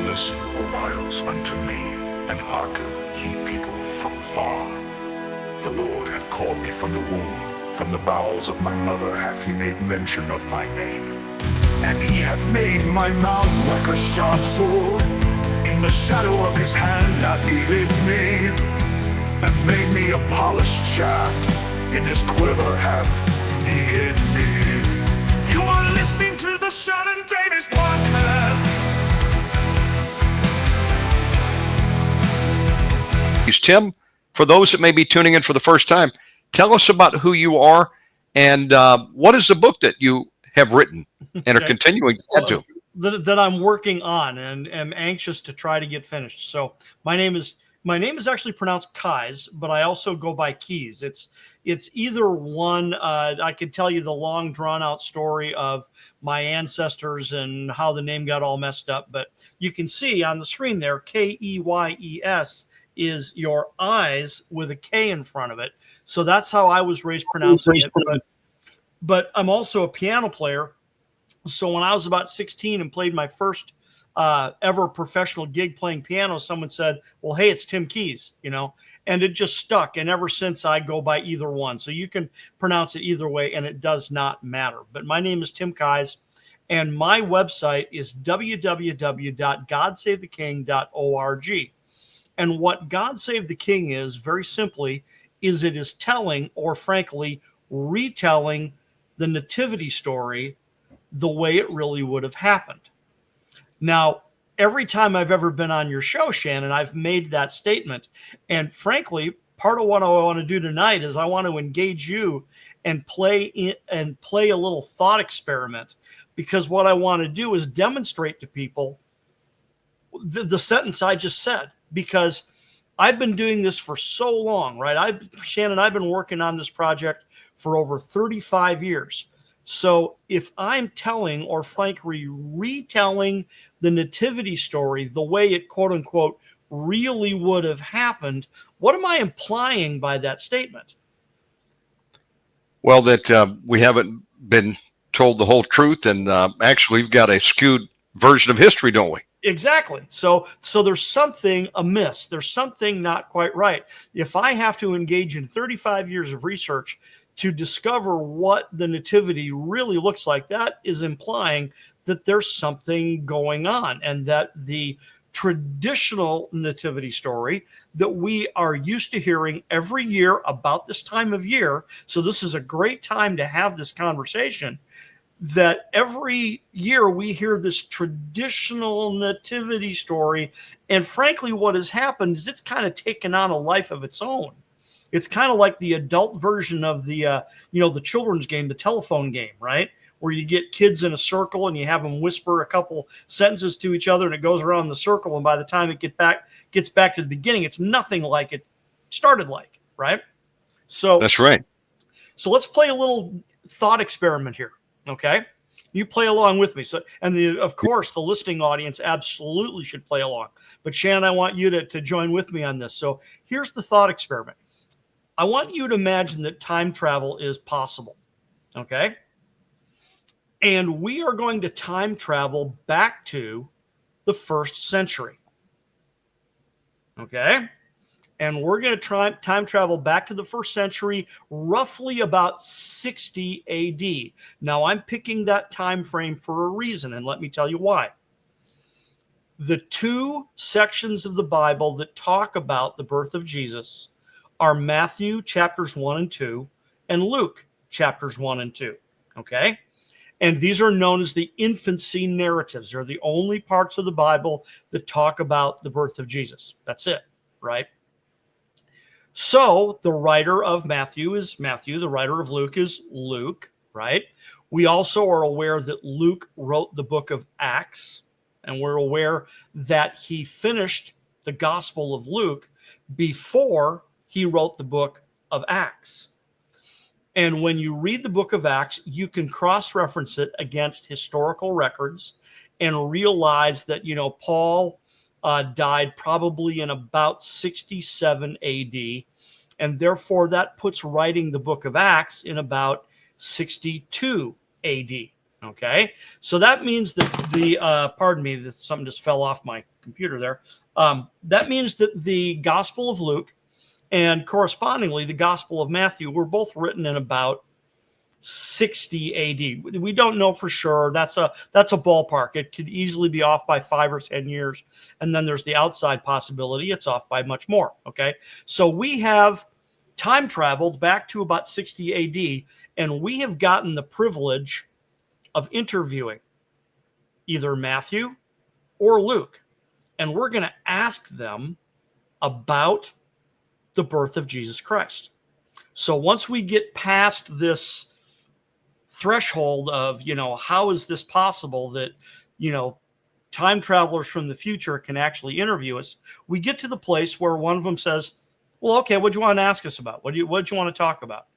Listen, O isles, unto me, and hearken, ye people from far. The Lord hath called me from the womb, from the bowels of my mother hath he made mention of my name. And he hath made my mouth like a sharp sword, in the shadow of his hand hath he hid me, and made me a polished shaft, in his quiver hath he hid me. You are listening to the Shannon Davis Podcast. Tim, for those that may be tuning in for the first time, tell us about who you are and what is the book that you have written and are continuing to add to? That I'm working on and am anxious to try to get finished. So my name is actually pronounced Kais, but I also go by Keys. It's either one. I could tell you the long drawn out story of my ancestors and how the name got all messed up, but you can see on the screen there, Keyes is your eyes with a K in front of it. So that's how I was raised pronouncing it. But I'm also a piano player. So when I was about 16 and played my first ever professional gig playing piano, someone said, well, hey, it's Tim Keys, and it just stuck. And ever since I go by either one. So you can pronounce it either way and it does not matter. But my name is Tim Keys and my website is www.godsavetheking.org. And what God Save the King is, very simply, is it is telling, or frankly, retelling the nativity story the way it really would have happened. Now, every time I've ever been on your show, Shannon, I've made that statement. And frankly, part of what I want to do tonight is I want to engage you and play a little thought experiment, because what I want to do is demonstrate to people the sentence I just said, because I've been doing this for so long, right? Shannon, I've been working on this project for over 35 years. So if I'm telling, or frankly retelling, the nativity story the way it quote unquote really would have happened, what am I implying by that statement? Well, that we haven't been told the whole truth, and actually we've got a skewed version of history, don't we? Exactly. So there's something amiss. There's something not quite right. If I have to engage in 35 years of research to discover what the nativity really looks like, that is implying that there's something going on, and that the traditional nativity story that we are used to hearing every year about this time of year. So this is a great time to have this conversation, that every year we hear this traditional nativity story. And frankly, what has happened is it's kind of taken on a life of its own. It's kind of like the adult version of the children's game, the telephone game, right? Where you get kids in a circle and you have them whisper a couple sentences to each other and it goes around the circle. And by the time it gets back to the beginning, it's nothing like it started like, right? So that's right. So let's play a little thought experiment here. Okay, you play along with me. So, and of course, the listening audience absolutely should play along. But Shannon, I want you to join with me on this. So here's the thought experiment. I want you to imagine that time travel is possible. Okay, and we are going to time travel back to the 1st century. Okay. And we're going to time travel back to the 1st century, roughly about 60 AD. Now, I'm picking that time frame for a reason, and let me tell you why. The two sections of the Bible that talk about the birth of Jesus are Matthew chapters 1 and 2 and Luke chapters 1 and 2. Okay? And these are known as the infancy narratives. They're the only parts of the Bible that talk about the birth of Jesus. That's it, right? So the writer of Matthew is Matthew. The writer of Luke is Luke, right? We also are aware that Luke wrote the book of Acts, and we're aware that he finished the Gospel of Luke before he wrote the book of Acts. And when you read the book of Acts, you can cross-reference it against historical records and realize that, Paul died probably in about 67 AD. And therefore, that puts writing the book of Acts in about 62 AD. Okay, so that means that pardon me, that something just fell off my computer there. That means that the Gospel of Luke and correspondingly the Gospel of Matthew were both written in about 60 AD. We don't know for sure. That's a ballpark. It could easily be off by 5 or 10 years. And then there's the outside possibility it's off by much more. Okay. So we have time traveled back to about 60 AD, and we have gotten the privilege of interviewing either Matthew or Luke. And we're going to ask them about the birth of Jesus Christ. So once we get past this threshold of, how is this possible that, time travelers from the future can actually interview us, we get to the place where one of them says, well, okay, what do you want to ask us about? What do you want to talk about?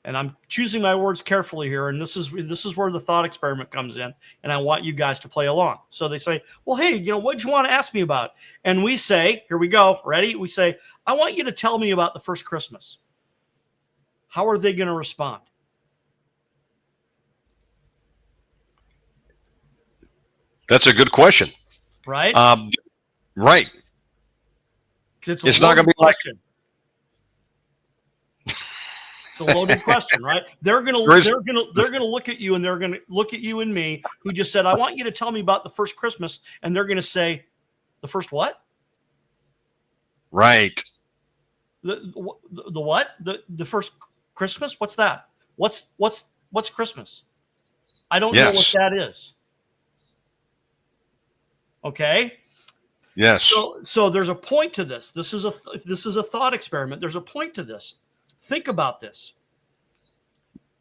And I'm choosing my words carefully here. And this is where the thought experiment comes in. And I want you guys to play along. So they say, well, hey, what do you want to ask me about? And we say, here we go. Ready? We say, I want you to tell me about the first Christmas. How are they going to respond? That's a good question. Right? Right. It's not going to be question. It's a loaded question, right? They're gonna look at you, and they're gonna look at you and me, who just said, "I want you to tell me about the first Christmas," and they're gonna say, "The first what?" Right. The what? The first Christmas? What's that? What's Christmas? I don't know what that is. Okay. Yes. So there's a point to this. This is a thought experiment. There's a point to this. Think about this.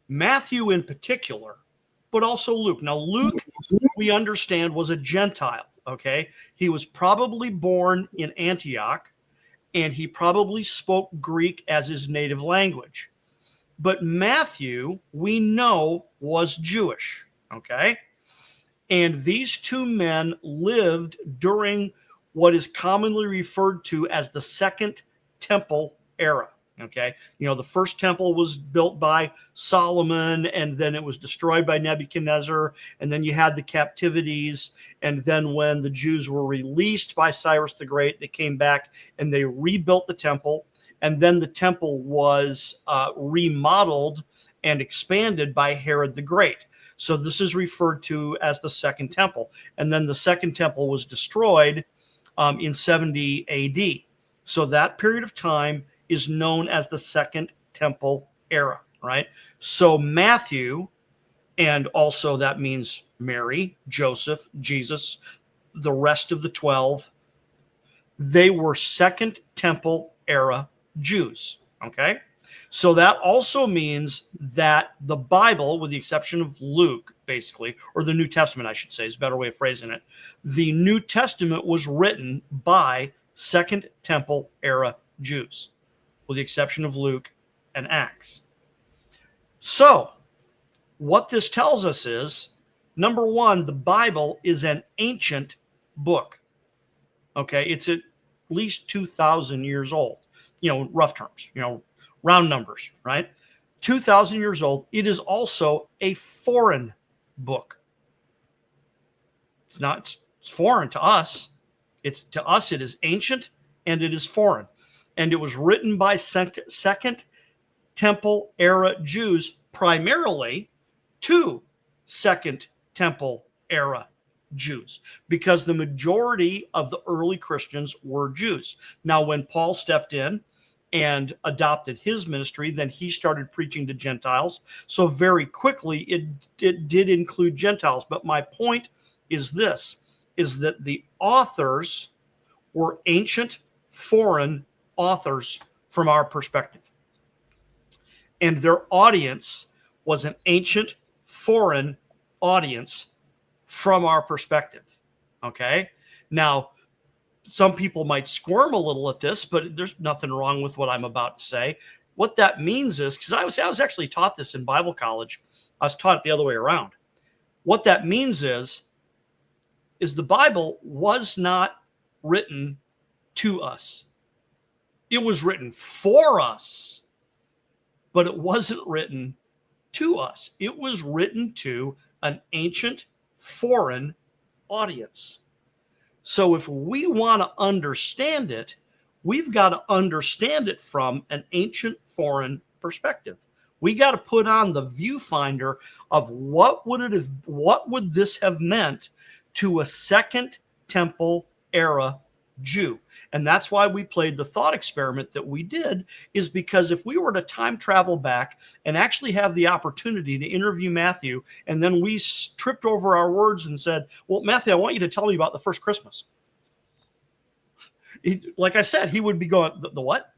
Matthew in particular, but also Luke. Now, Luke, we understand, was a Gentile, okay? He was probably born in Antioch, and he probably spoke Greek as his native language. But Matthew, we know, was Jewish, okay? And these two men lived during what is commonly referred to as the Second Temple era. Okay. The first temple was built by Solomon, and then it was destroyed by Nebuchadnezzar. And then you had the captivities. And then when the Jews were released by Cyrus the Great, they came back and they rebuilt the temple. And then the temple was remodeled and expanded by Herod the Great. So this is referred to as the Second Temple. And then the Second Temple was destroyed in 70 AD. So that period of time is known as the Second Temple era, right? So Matthew, and also that means Mary, Joseph, Jesus, the rest of the 12, they were Second Temple era Jews, okay? So that also means that the Bible, with the exception of Luke, basically, or the New Testament, I should say, is a better way of phrasing it, the New Testament was written by Second Temple era Jews, with the exception of Luke and Acts. So what this tells us is, number one, the Bible is an ancient book. Okay, it's at least 2,000 years old, rough terms, round numbers, right? 2,000 years old. It is also a foreign book. It's foreign to us. To us, it is ancient and it is foreign. And it was written by Second Temple era Jews, primarily to Second Temple era Jews, because the majority of the early Christians were Jews. Now, when Paul stepped in and adopted his ministry, then he started preaching to Gentiles. So very quickly, it did include Gentiles. But my point is this, is that the authors were ancient foreign authors from our perspective. And their audience was an ancient foreign audience from our perspective. Okay? Now, some people might squirm a little at this, but there's nothing wrong with what I'm about to say. What that means is, because I was actually taught this in Bible college. I was taught it the other way around. What that means is the Bible was not written to us. It was written for us, but it wasn't written to us. It was written to an ancient foreign audience. So if we want to understand it, we've got to understand it from an ancient foreign perspective. We got to put on the viewfinder of what would this have meant to a Second Temple era Jew. And that's why we played the thought experiment that we did, is because if we were to time travel back and actually have the opportunity to interview Matthew, and then we tripped over our words and said, well, Matthew, I want you to tell me about the first Christmas. Like I said, he would be going, the what?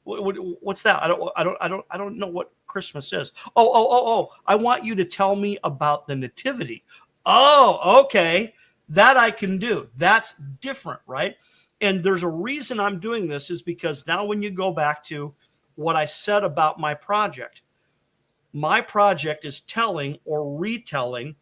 What's that? I don't know what Christmas is. Oh, I want you to tell me about the nativity. Oh, okay. That I can do. That's different, right? And there's a reason I'm doing this, is because now when you go back to what I said about my project is telling or retelling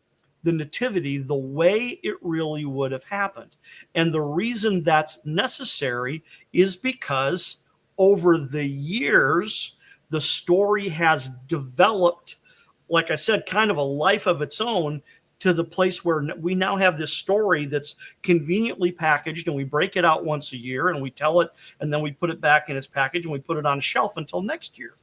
the nativity the way it really would have happened. And the reason that's necessary is because over the years, the story has developed, like I said, kind of a life of its own, to the place where we now have this story that's conveniently packaged, and we break it out once a year and we tell it, and then we put it back in its package and we put it on a shelf until next year,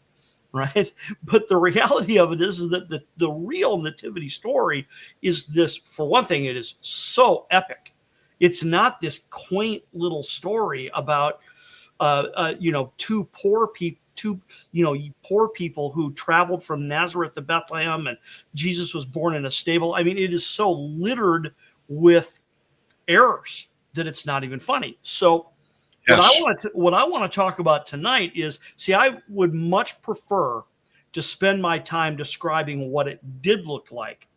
right? But the reality of it is that the real nativity story is this. For one thing, it is so epic. It's not this quaint little story about two poor people who traveled from Nazareth to Bethlehem, and Jesus was born in a stable. I mean, it is so littered with errors that it's not even funny. So Yes. what I want to talk about tonight is, see, I would much prefer to spend my time describing what it did look like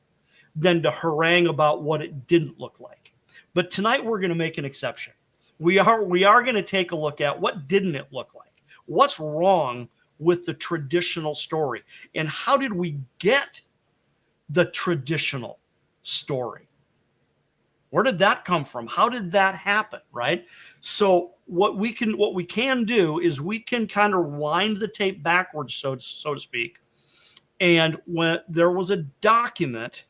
than to harangue about what it didn't look like. But tonight we're going to make an exception. We are going to take a look at what didn't it look like? What's wrong with the traditional story? And how did we get the traditional story? Where did that come from? How did that happen, right? So what we can do is we can kind of wind the tape backwards, so to speak. And when there was a document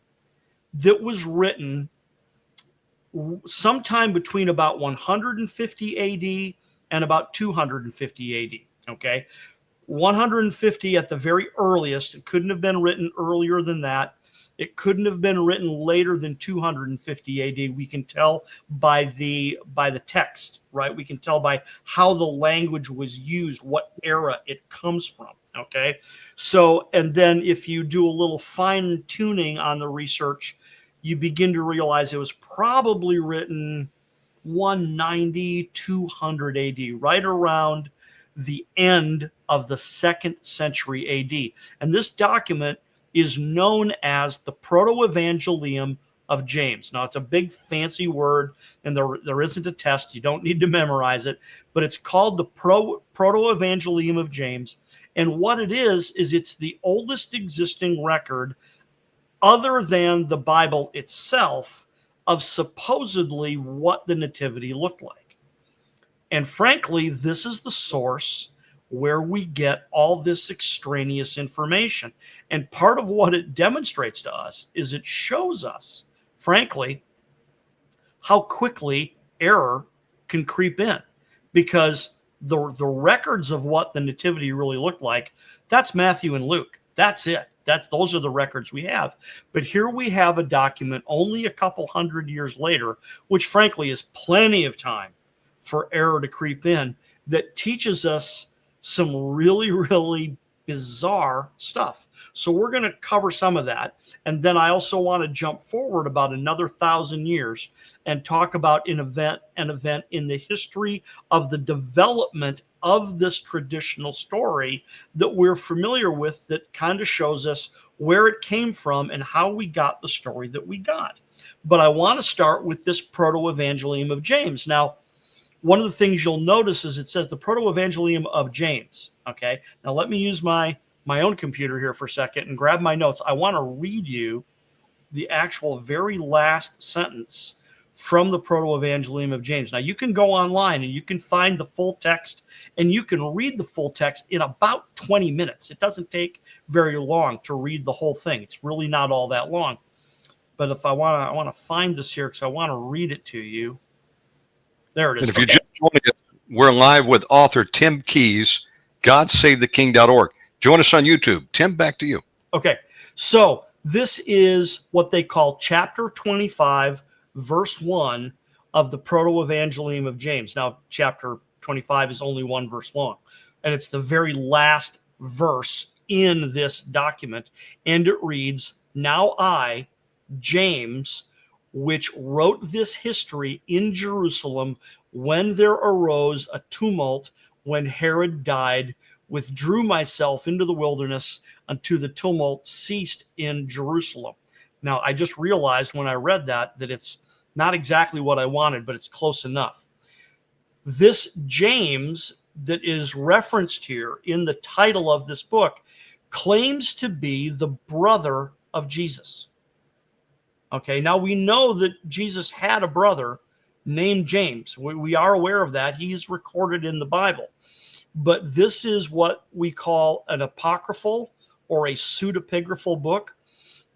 that was written sometime between about 150 AD and about 250 AD. Okay. 150 at the very earliest. It couldn't have been written earlier than that. It couldn't have been written later than 250 AD. We can tell by the text, right? We can tell by how the language was used, what era it comes from. Okay. So, and then if you do a little fine tuning on the research, you begin to realize it was probably written 190, 200 AD, right around the end of the 2nd century AD. And this document is known as the Proto-Evangelium of James. Now, it's a big fancy word, and there isn't a test. You don't need to memorize it, but it's called the Proto-Evangelium of James. And what it is it's the oldest existing record, other than the Bible itself, of supposedly what the nativity looked like. And frankly, this is the source where we get all this extraneous information. And part of what it demonstrates to us is it shows us, frankly, how quickly error can creep in. Because the records of what the nativity really looked like, that's Matthew and Luke. That's it. Those are the records we have. But here we have a document only a couple hundred years later, which frankly is plenty of time for error to creep in, that teaches us some really, really bizarre stuff. So we're going to cover some of that. And then I also want to jump forward about another 1,000 years and talk about an event in the history of the development of this traditional story that we're familiar with, that kind of shows us where it came from and how we got the story that we got. But I want to start with this Proto-Evangelium of James. Now, one of the things you'll notice is it says the Proto-Evangelium of James. Okay. Now let me use my own computer here for a second and grab my notes. I want to read you the actual very last sentence from the Proto-Evangelium of James. Now, you can go online and you can find the full text, and you can read the full text in about 20 minutes. It doesn't take very long to read the whole thing. It's really not all that long. But if I want to find this here because I want to read it to you. There it is. And if you're just joining us, we're live with author Tim Keyes, GodSaveTheKing.org. Join us on YouTube. Tim, back to you. Okay, so this is what they call chapter 25, verse 1 of the Proto-Evangelium of James. Now, chapter 25 is only one verse long, and it's the very last verse in this document, and it reads, "Now I, James, which wrote this history in Jerusalem when there arose a tumult when Herod died, withdrew myself into the wilderness until the tumult ceased in Jerusalem." Now, I just realized when I read that it's not exactly what I wanted, but it's close enough. This James that is referenced here in the title of this book claims to be the brother of Jesus. Okay, now we know that Jesus had a brother named James. We are aware of that. He's recorded in the Bible. But this is what we call an apocryphal or a pseudepigraphal book.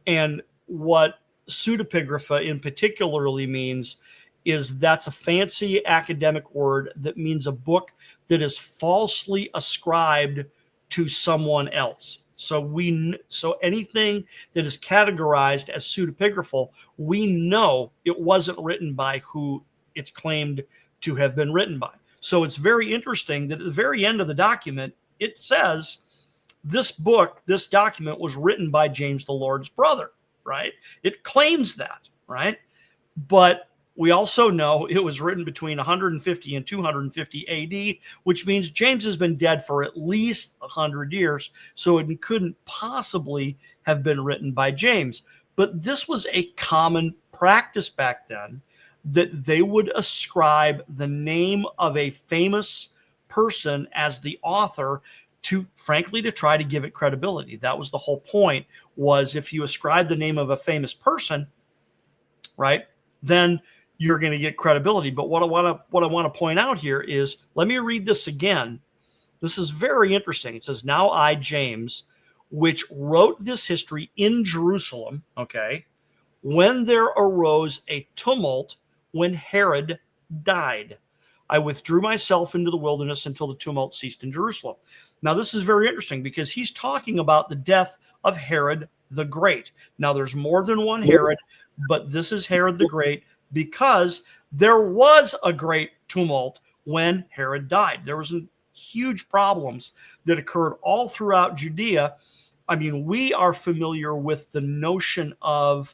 And what pseudepigrapha in particularly means is that's a fancy academic word that means a book that is falsely ascribed to someone else. So anything that is categorized as pseudepigraphal, we know it wasn't written by who it's claimed to have been written by. So it's very interesting that at the very end of the document, it says this book, this document was written by James the Lord's brother, right? It claims that, right? But we also know it was written between 150 and 250 AD, which means James has been dead for at least 100 years. So it couldn't possibly have been written by James. But this was a common practice back then, that they would ascribe the name of a famous person as the author to, frankly, to try to give it credibility. That was the whole point, was if you ascribe the name of a famous person, right, then you're going to get credibility. But what I want to point out here is, let me read this again. This is very interesting. It says, "Now I, James, which wrote this history in Jerusalem," okay, "when there arose a tumult when Herod died, I withdrew myself into the wilderness until the tumult ceased in Jerusalem." Now, this is very interesting because he's talking about the death of Herod the Great. Now, there's more than one Herod, but this is Herod the Great because there was a great tumult when Herod died. There was huge problems that occurred all throughout Judea. I mean, we are familiar with the notion of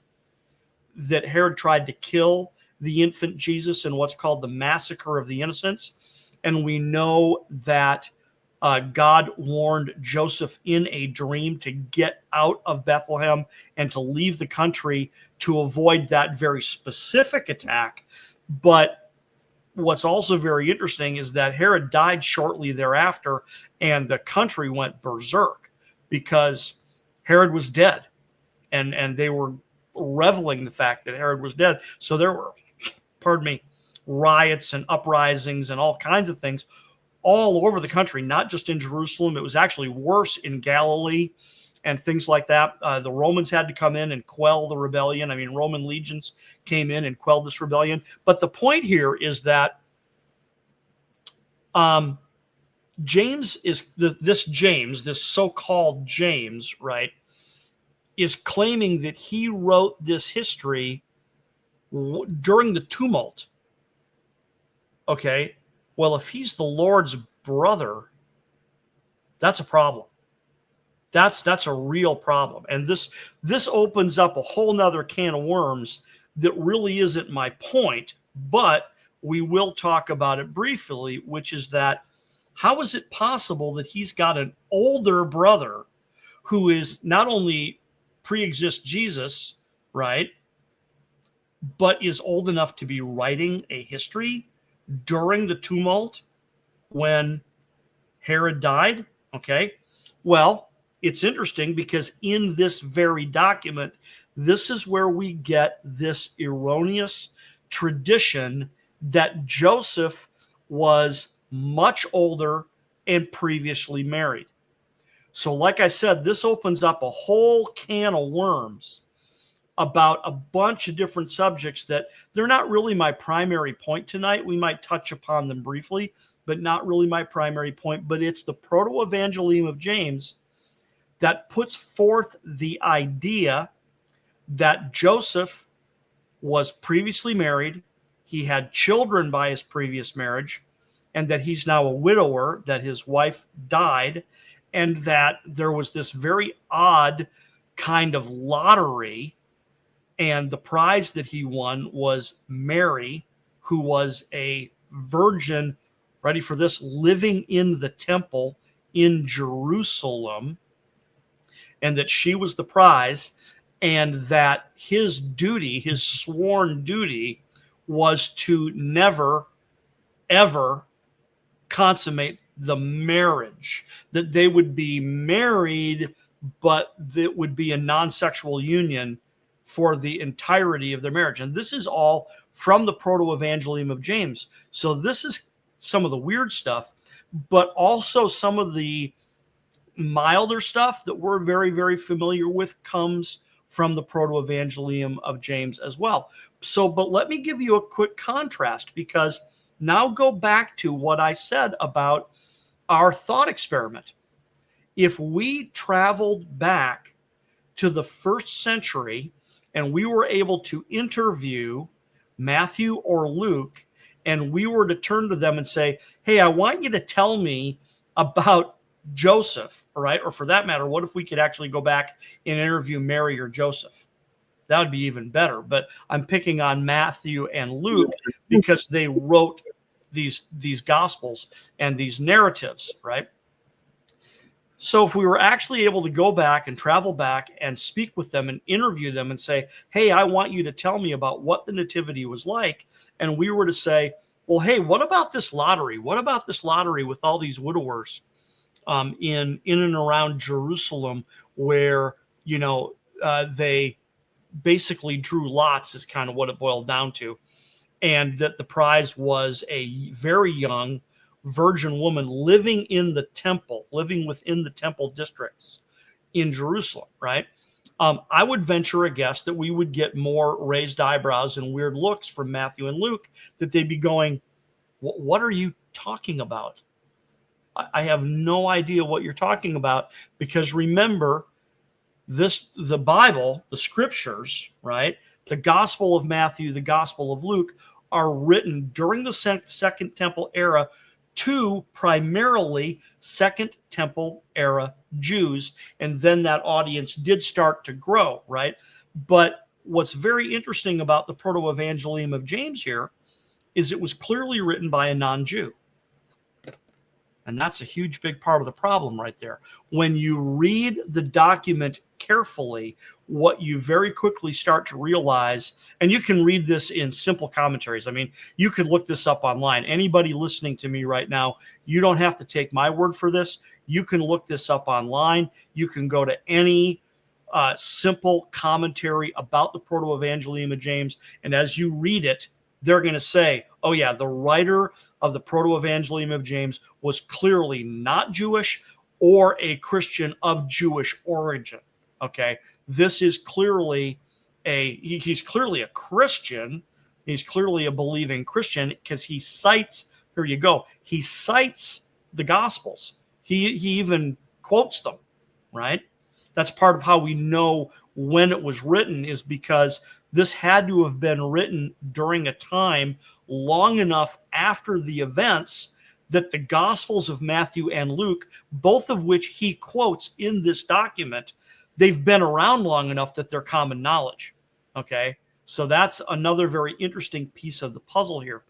that Herod tried to kill the infant Jesus in what's called the Massacre of the Innocents. And we know that God warned Joseph in a dream to get out of Bethlehem and to leave the country to avoid that very specific attack. But what's also very interesting is that Herod died shortly thereafter, and the country went berserk because Herod was dead. And they were reveling the fact that Herod was dead. So there were, riots and uprisings and all kinds of things all over the country, not just in Jerusalem. It was actually worse in Galilee and things like that. The Romans had to come in and quell the rebellion. I mean, Roman legions came in and quelled this rebellion. But the point here is that James is this so-called James, right, is claiming that he wrote this history during the tumult. Okay, well, if he's the Lord's brother, that's a problem. That's a real problem. And this opens up a whole nother can of worms that really isn't my point, but we will talk about it briefly, which is that how is it possible that he's got an older brother who is not only pre-exists Jesus, right, but is old enough to be writing a history during the tumult when Herod died? Okay, well, it's interesting because in this very document, this is where we get this erroneous tradition that Joseph was much older and previously married. So, like I said, this opens up a whole can of worms about a bunch of different subjects that they're not really my primary point tonight. We might touch upon them briefly, but not really my primary point. But it's the proto-evangelium of James that puts forth the idea that Joseph was previously married, he had children by his previous marriage, and that he's now a widower, that his wife died, and that there was this very odd kind of lottery, and the prize that he won was Mary, who was a virgin, ready for this, living in the temple in Jerusalem, and that she was the prize, and that his duty, his sworn duty, was to never, ever consummate the marriage, that they would be married, but that would be a non-sexual union for the entirety of their marriage. And this is all from the proto-evangelium of James. So this is some of the weird stuff, but also some of the milder stuff that we're very, very familiar with comes from the proto-evangelium of James as well. So, but let me give you a quick contrast, because now go back to what I said about our thought experiment. If we traveled back to the first century and we were able to interview Matthew or Luke, and we were to turn to them and say, hey, I want you to tell me about Joseph, right? Or for that matter, what if we could actually go back and interview Mary or Joseph? That would be even better. But I'm picking on Matthew and Luke because they wrote these gospels and these narratives, right? So if we were actually able to go back and travel back and speak with them and interview them and say, hey, I want you to tell me about what the nativity was like. And we were to say, well, hey, what about this lottery? What about this lottery with all these widowers in and around Jerusalem, where, you know, they basically drew lots, is kind of what it boiled down to. And that the prize was a very young virgin woman living in the temple, living within the temple districts in Jerusalem, right? I would venture a guess that we would get more raised eyebrows and weird looks from Matthew and Luke, that they'd be going, what are you talking about? I have no idea what you're talking about, because remember, the Bible, the scriptures, right? The Gospel of Matthew, the Gospel of Luke are written during the Second Temple era to primarily Second Temple era Jews. And then that audience did start to grow, right? But what's very interesting about the proto-evangelium of James here is it was clearly written by a non-Jew. And that's a huge, big part of the problem right there. When you read the document carefully, what you very quickly start to realize, and you can read this in simple commentaries. I mean, you could look this up online. Anybody listening to me right now, you don't have to take my word for this. You can look this up online. You can go to any simple commentary about the proto-evangelium of James. And as you read it, they're going to say, oh yeah, the writer of the proto-evangelium of James was clearly not Jewish or a Christian of Jewish origin. Okay, this is clearly he's clearly a Christian. He's clearly a believing Christian, because he cites, here you go, he cites the Gospels. He even quotes them, right? That's part of how we know when it was written, is because this had to have been written during a time long enough after the events that the Gospels of Matthew and Luke, both of which he quotes in this document, they've been around long enough that they're common knowledge. Okay, so that's another very interesting piece of the puzzle here.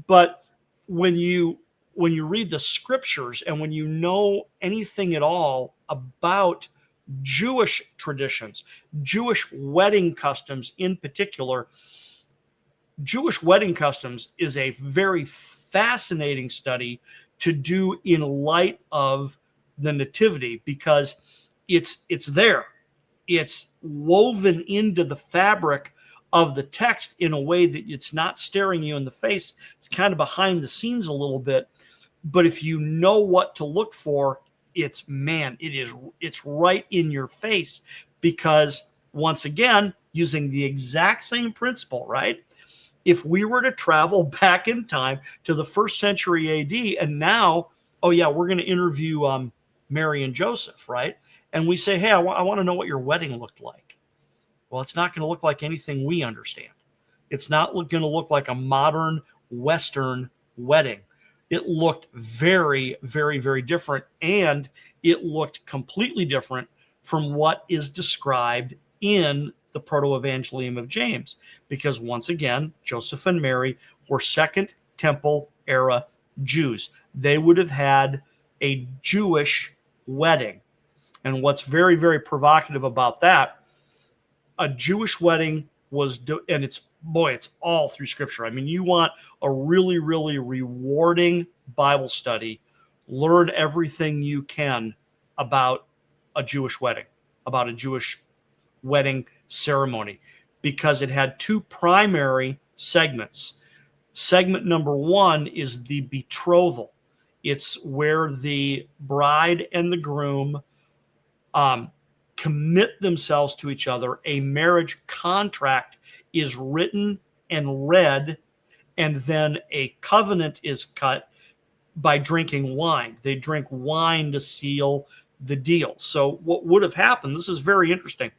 But when you read the scriptures and when you know anything at all about Jewish traditions, Jewish wedding customs in particular, Jewish wedding customs is a very fascinating study to do in light of the nativity, because it's there. It's woven into the fabric of the text in a way that it's not staring you in the face. It's kind of behind the scenes a little bit. But if you know what to look for, it's right in your face, because once again, using the exact same principle, right? If we were to travel back in time to the 1st century AD, and now, oh yeah, we're going to interview Mary and Joseph, right? And we say, hey, I want to know what your wedding looked like. Well, it's not going to look like anything we understand. It's not going to look like a modern Western wedding. It looked very, very, very different, and it looked completely different from what is described in the Proto-Evangelium of James, because once again, Joseph and Mary were Second Temple era Jews. They would have had a Jewish wedding. And what's very, very provocative about that, a Jewish wedding was, and it's all through Scripture. I mean, you want a really, really rewarding Bible study, learn everything you can about a Jewish wedding, about a Jewish wedding ceremony, because it had 2 primary segments. Segment number 1 is the betrothal. It's where the bride and the groom commit themselves to each other. A marriage contract is written and read, and then a covenant is cut by drinking wine. They drink wine to seal the deal. So what would have happened, this is very interesting.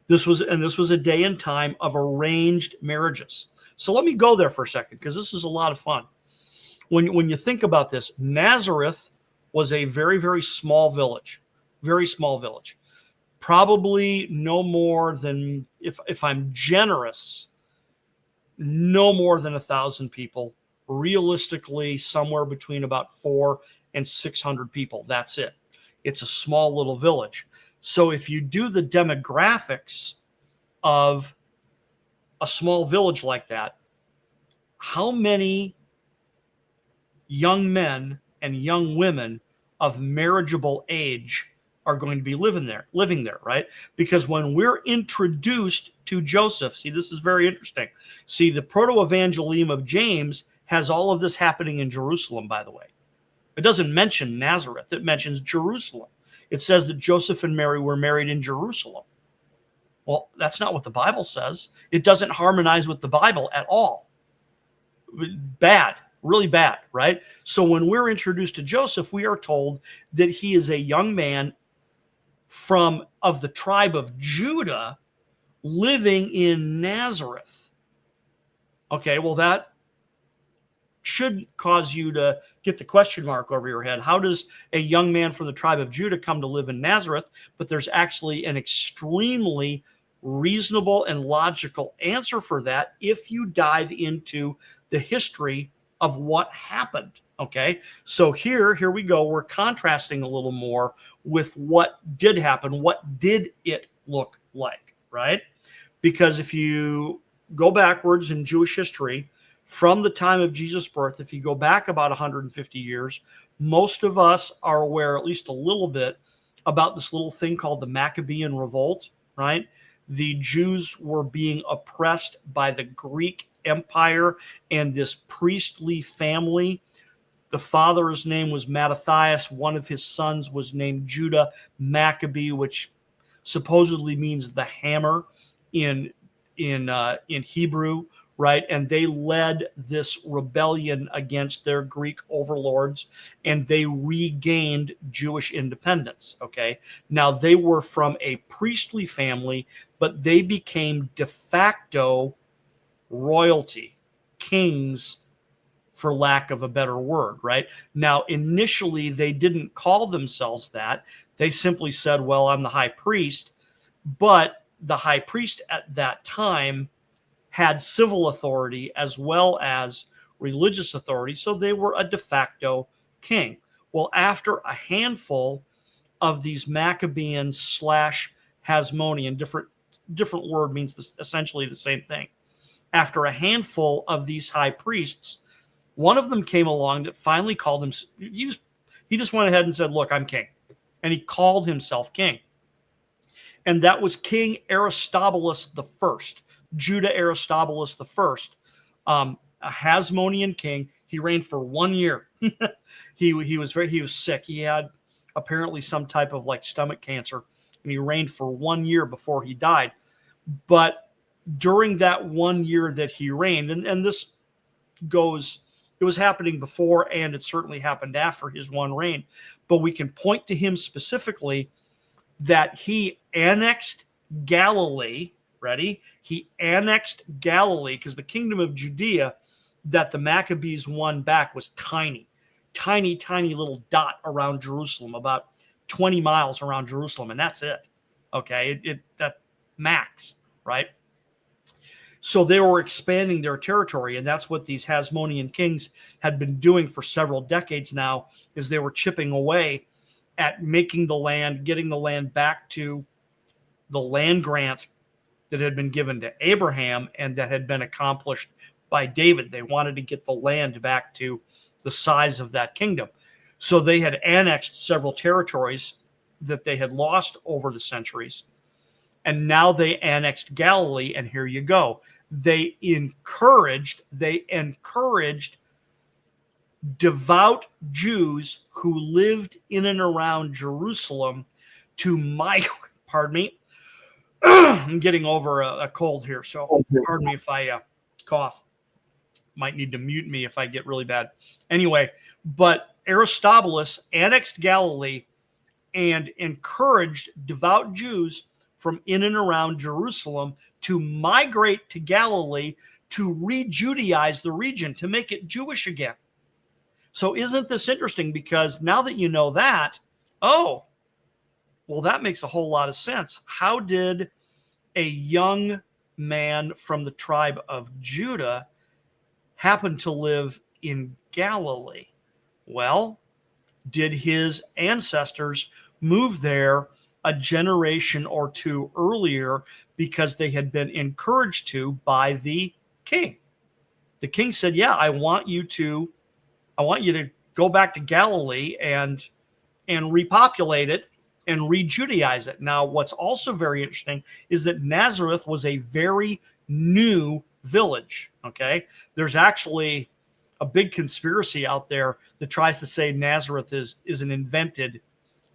This was a day and time of arranged marriages. So let me go there for a second, because this is a lot of fun. When you think about this, Nazareth was a very, very small village, very small village. Probably no more than, if I'm generous, no more than 1,000 people. Realistically, somewhere between about 400 and 600 people. That's it. It's a small little village. So if you do the demographics of a small village like that, how many young men and young women of marriageable age are going to be living there, right? Because when we're introduced to Joseph, see, this is very interesting. See, the Proto-Evangelium of James has all of this happening in Jerusalem, by the way. It doesn't mention Nazareth. It mentions Jerusalem. It says that Joseph and Mary were married in Jerusalem. Well, that's not what the Bible says. It doesn't harmonize with the Bible at all. Bad, really bad, right? So when we're introduced to Joseph, we are told that he is a young man of the tribe of Judah living in Nazareth. Okay, well, that should cause you to get the question mark over your head. How does a young man from the tribe of Judah come to live in Nazareth? But there's actually an extremely reasonable and logical answer for that if you dive into the history of what happened. Okay, so here we go. We're contrasting a little more with what did happen. What did it look like, right? Because if you go backwards in Jewish history, from the time of Jesus' birth, if you go back about 150 years, most of us are aware, at least a little bit, about this little thing called the Maccabean Revolt, right? The Jews were being oppressed by the Greek Empire and this priestly family. The father's name was Mattathias. One of his sons was named Judah Maccabee, which supposedly means the hammer in Hebrew, right? And they led this rebellion against their Greek overlords, and they regained Jewish independence, okay? Now, they were from a priestly family, but they became de facto royalty, kings, for lack of a better word, right? Now, initially, they didn't call themselves that. They simply said, well, I'm the high priest. But the high priest at that time had civil authority as well as religious authority, so they were a de facto king. Well, after a handful of these Maccabean / Hasmonean, different word means essentially the same thing. After a handful of these high priests, one of them came along that finally called him. He just went ahead and said, look, I'm king. And he called himself king. And that was King Aristobulus I. Judah Aristobulus I, a Hasmonean king. He reigned for 1 year. he was sick. He had apparently some type of like stomach cancer, and he reigned for 1 year before he died. But during that 1 year that he reigned, and this goes, it was happening before and it certainly happened after his one reign, but we can point to him specifically that he annexed Galilee. Ready? He annexed Galilee because the kingdom of Judea that the Maccabees won back was tiny, tiny, tiny little dot around Jerusalem, about 20 miles around Jerusalem, and that's it. Okay, that max, right? So they were expanding their territory, and that's what these Hasmonean kings had been doing for several decades now, is they were chipping away at making the land, getting the land back to the land grant that had been given to Abraham and that had been accomplished by David. They wanted to get the land back to the size of that kingdom. So they had annexed several territories that they had lost over the centuries. And now they annexed Galilee, and here you go. They encouraged devout Jews who lived in and around Jerusalem to migrate. Pardon me. I'm getting over a cold here, so pardon me if I cough. Might need to mute me if I get really bad. Anyway, but Aristobulus annexed Galilee and encouraged devout Jews from in and around Jerusalem to migrate to Galilee to re-Judaize the region, to make it Jewish again. So isn't this interesting? Because now that you know that, oh, well, that makes a whole lot of sense. How did a young man from the tribe of Judah happen to live in Galilee? Well, did his ancestors move there a generation or two earlier because they had been encouraged to by the king? The king said, yeah, I want you to go back to Galilee and repopulate it and re-Judaize it. Now, what's also very interesting is that Nazareth was a very new village. Okay, there's actually a big conspiracy out there that tries to say Nazareth is an invented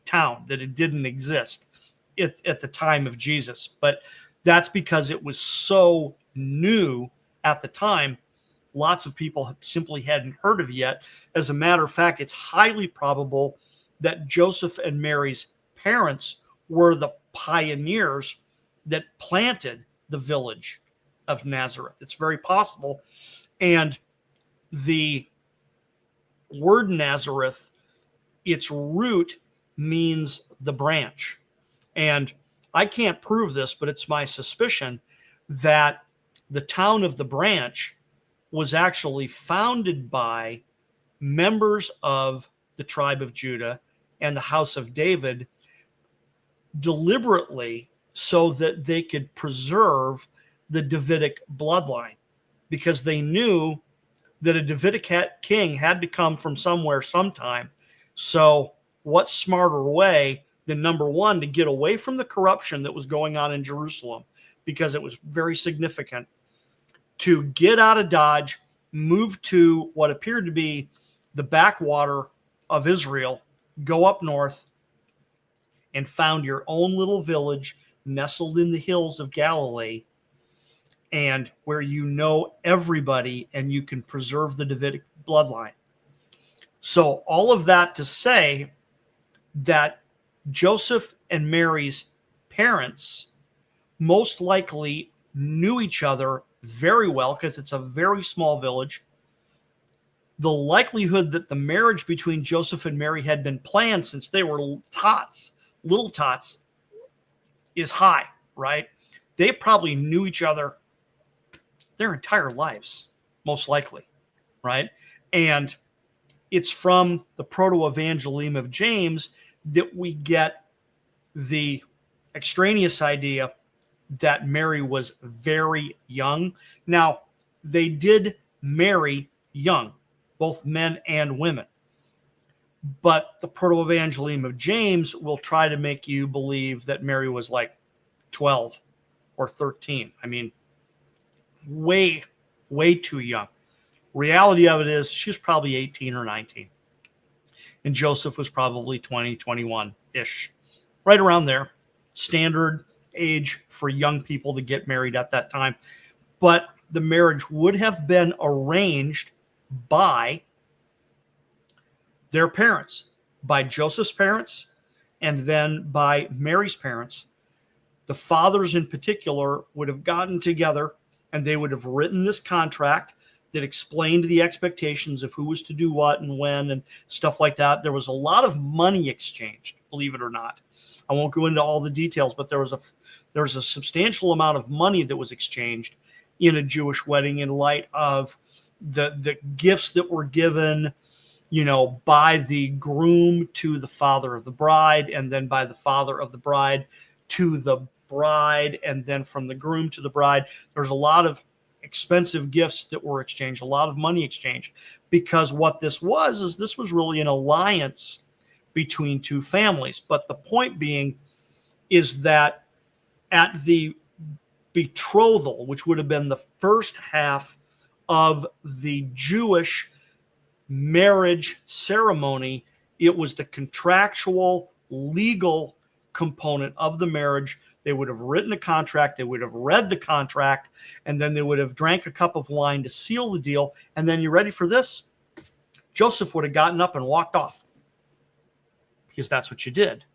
town, that it didn't exist at the time of Jesus. But that's because it was so new at the time. Lots of people simply hadn't heard of it yet. As a matter of fact, it's highly probable that Joseph and Mary's parents were the pioneers that planted the village of Nazareth. It's very possible. And the word Nazareth, its root means the branch. And I can't prove this, but it's my suspicion that the town of the branch was actually founded by members of the tribe of Judah and the house of David deliberately so that they could preserve the Davidic bloodline, because they knew that a Davidic king had to come from somewhere sometime. So what smarter way than, number one, to get away from the corruption that was going on in Jerusalem, because it was very significant, to get out of Dodge, move to what appeared to be the backwater of Israel, go up north, and found your own little village nestled in the hills of Galilee, and where you know everybody and you can preserve the Davidic bloodline. So all of that to say that Joseph and Mary's parents most likely knew each other very well, because it's a very small village. The likelihood that the marriage between Joseph and Mary had been planned since they were little tots, is high, right? They probably knew each other their entire lives, most likely, right? And it's from the proto-evangelium of James that we get the extraneous idea that Mary was very young. Now, they did marry young, both men and women. But the proto-evangelium of James will try to make you believe that Mary was like 12 or 13. I mean, way, way too young. Reality of it is she was probably 18 or 19. And Joseph was probably 20, 21-ish. Right around there. Standard age for young people to get married at that time. But the marriage would have been arranged by their parents, by Joseph's parents, and then by Mary's parents. The fathers in particular would have gotten together and they would have written this contract that explained the expectations of who was to do what and when and stuff like that. There was a lot of money exchanged, believe it or not. I won't go into all the details, but there was a substantial amount of money that was exchanged in a Jewish wedding in light of the gifts that were given, by the groom to the father of the bride, and then by the father of the bride to the bride, and then from the groom to the bride. There's a lot of expensive gifts that were exchanged, a lot of money exchanged, because what this was really an alliance between two families. But the point being is that at the betrothal, which would have been the first half of the Jewish marriage ceremony, it was the contractual, legal component of the marriage. They would have written a contract, they would have read the contract, and then they would have drank a cup of wine to seal the deal. And then, you ready for this? Joseph would have gotten up and walked off, because that's what you did.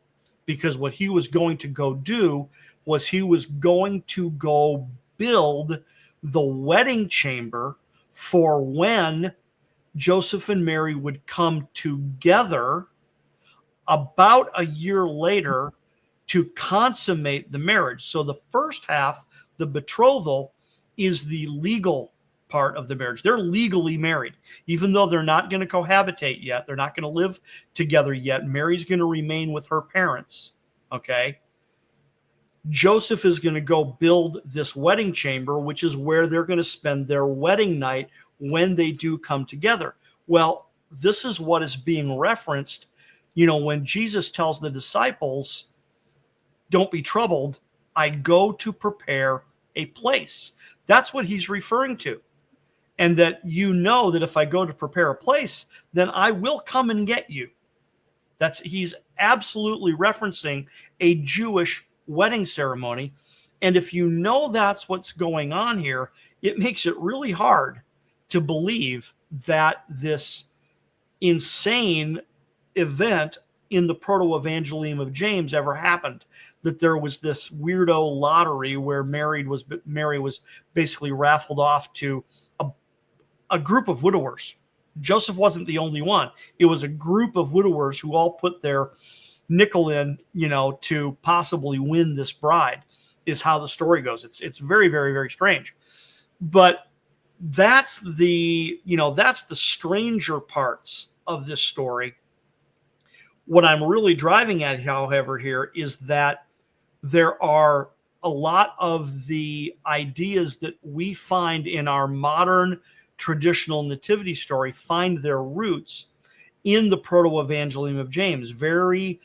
Because what he was going to go do was he was going to go build the wedding chamber for when Joseph and Mary would come together about a year later to consummate the marriage. So the first half, the betrothal, is the legal part of the marriage. They're legally married, even though they're not going to cohabitate yet. They're not going to live together yet. Mary's going to remain with her parents. Okay. Joseph is going to go build this wedding chamber, which is where they're going to spend their wedding night when they do come together. Well, this is what is being referenced, when Jesus tells the disciples, don't be troubled, I go to prepare a place. That's what he's referring to. And that that if I go to prepare a place, then I will come and get you. He's absolutely referencing a Jewish wedding ceremony. And if that's what's going on here, it makes it really hard to believe that this insane event in the proto-evangelium of James ever happened, that there was this weirdo lottery where Mary was basically raffled off to a group of widowers. Joseph wasn't the only one. It was a group of widowers who all put their nickel in, to possibly win this bride, is how the story goes. It's very, very, very strange. But that's the stranger parts of this story. What I'm really driving at, however, here is that there are a lot of the ideas that we find in our modern traditional nativity story find their roots in the proto-evangelium of James. Very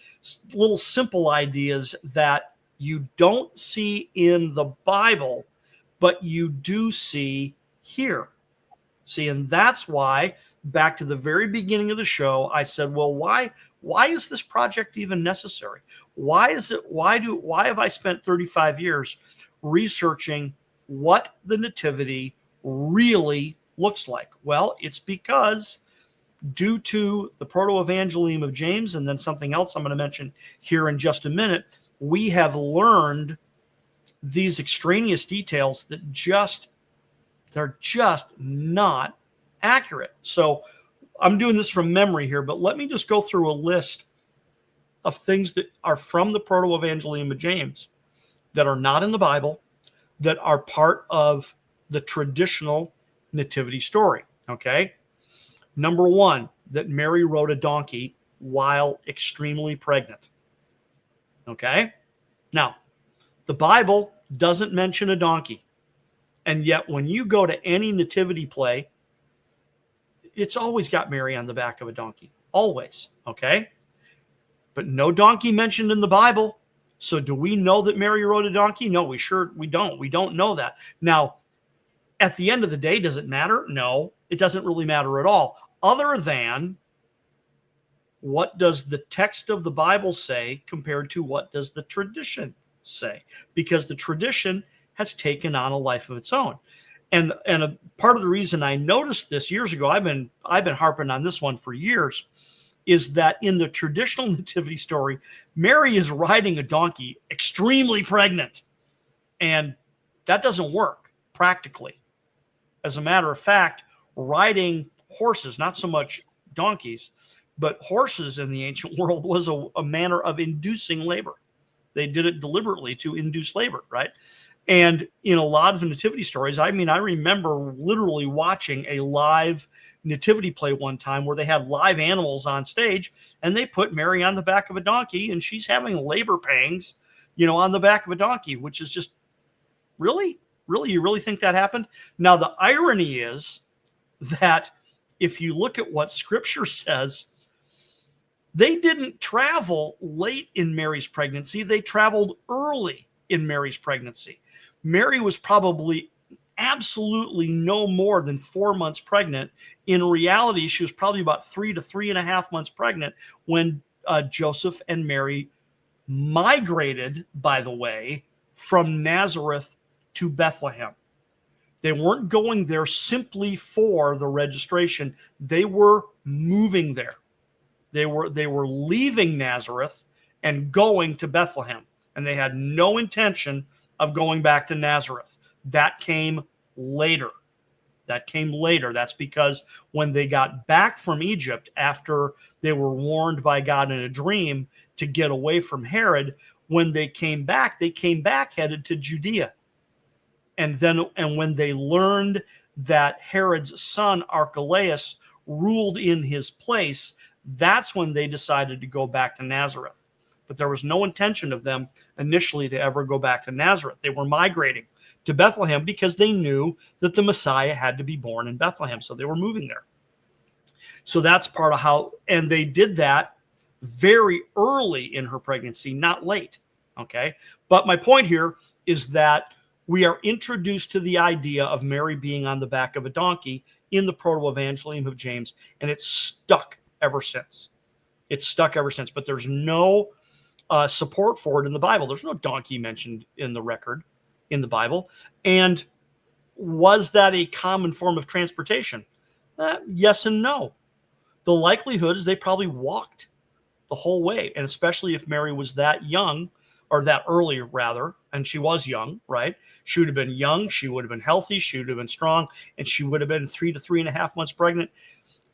little simple ideas that you don't see in the Bible, but you do see here. See, and that's why, back to the very beginning of the show, I said, well, why is this project even necessary? Why have I spent 35 years researching what the nativity really looks like? Well, it's because due to the proto-evangelium of James, and then something else I'm going to mention here in just a minute, we have learned these extraneous details that they're just not accurate. So I'm doing this from memory here, but let me just go through a list of things that are from the proto-evangelium of James that are not in the Bible, that are part of the traditional nativity story. Okay. Number one, that Mary rode a donkey while extremely pregnant. Okay. Now, the Bible doesn't mention a donkey. And yet when you go to any nativity play, it's always got Mary on the back of a donkey. Always. Okay. But no donkey mentioned in the Bible. So do we know that Mary rode a donkey? No, we don't. We don't know that. Now, At the end of the day, does it matter? No, it doesn't really matter at all, other than what does the text of the Bible say compared to what does the tradition say? Because the tradition has taken on a life of its own. And a part of the reason I noticed this years ago, I've been harping on this one for years, is that in the traditional nativity story, Mary is riding a donkey, extremely pregnant. And that doesn't work practically. As a matter of fact, riding horses, not so much donkeys, but horses in the ancient world was a manner of inducing labor. They did it deliberately to induce labor, right? And in a lot of the nativity stories, I mean, I remember literally watching a live nativity play one time where they had live animals on stage, and they put Mary on the back of a donkey, and she's having labor pangs, on the back of a donkey, which is just, really? You really think that happened? Now, the irony is that if you look at what Scripture says, they didn't travel late in Mary's pregnancy. They traveled early in Mary's pregnancy. Mary was probably absolutely no more than 4 months pregnant. In reality, she was probably about 3 to 3.5 months pregnant when Joseph and Mary migrated, by the way, from Nazareth to Bethlehem. They weren't going there simply for the registration. They were moving there. They were leaving Nazareth and going to Bethlehem, and they had no intention of going back to Nazareth. That came later. That's because when they got back from Egypt after they were warned by God in a dream to get away from Herod, when they came back headed to Judea. And when they learned that Herod's son Archelaus ruled in his place, that's when they decided to go back to Nazareth. But there was no intention of them initially to ever go back to Nazareth. They were migrating to Bethlehem because they knew that the Messiah had to be born in Bethlehem. So they were moving there. So that's part of how, and they did that very early in her pregnancy, not late. Okay. But my point here is that we are introduced to the idea of Mary being on the back of a donkey in the Proto-Evangelium of James, and it's stuck ever since. But there's no support for it in the Bible. There's no donkey mentioned in the record in the Bible. And was that a common form of transportation? Yes and no. The likelihood is they probably walked the whole way, and especially if Mary was that young, or that early rather, and she was young, right? She would have been young, she would have been healthy, she would have been strong, and she would have been 3 to 3.5 months pregnant.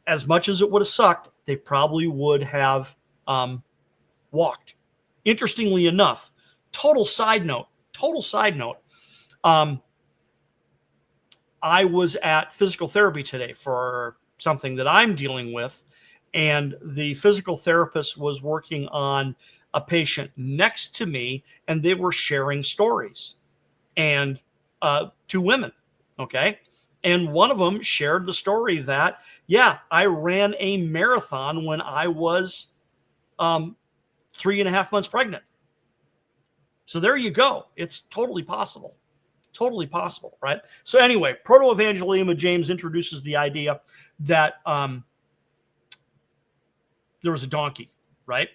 As much as it would have sucked, they probably would have walked. Interestingly enough, total side note, I was at physical therapy today for something that I'm dealing with, and the physical therapist was working on a patient next to me, and they were sharing stories, and two women, okay? And one of them shared the story that, yeah, I ran a marathon when I was 3.5 months pregnant. So there you go. It's totally possible. Right? So anyway, Proto-Evangelium of James introduces the idea that there was a donkey, right?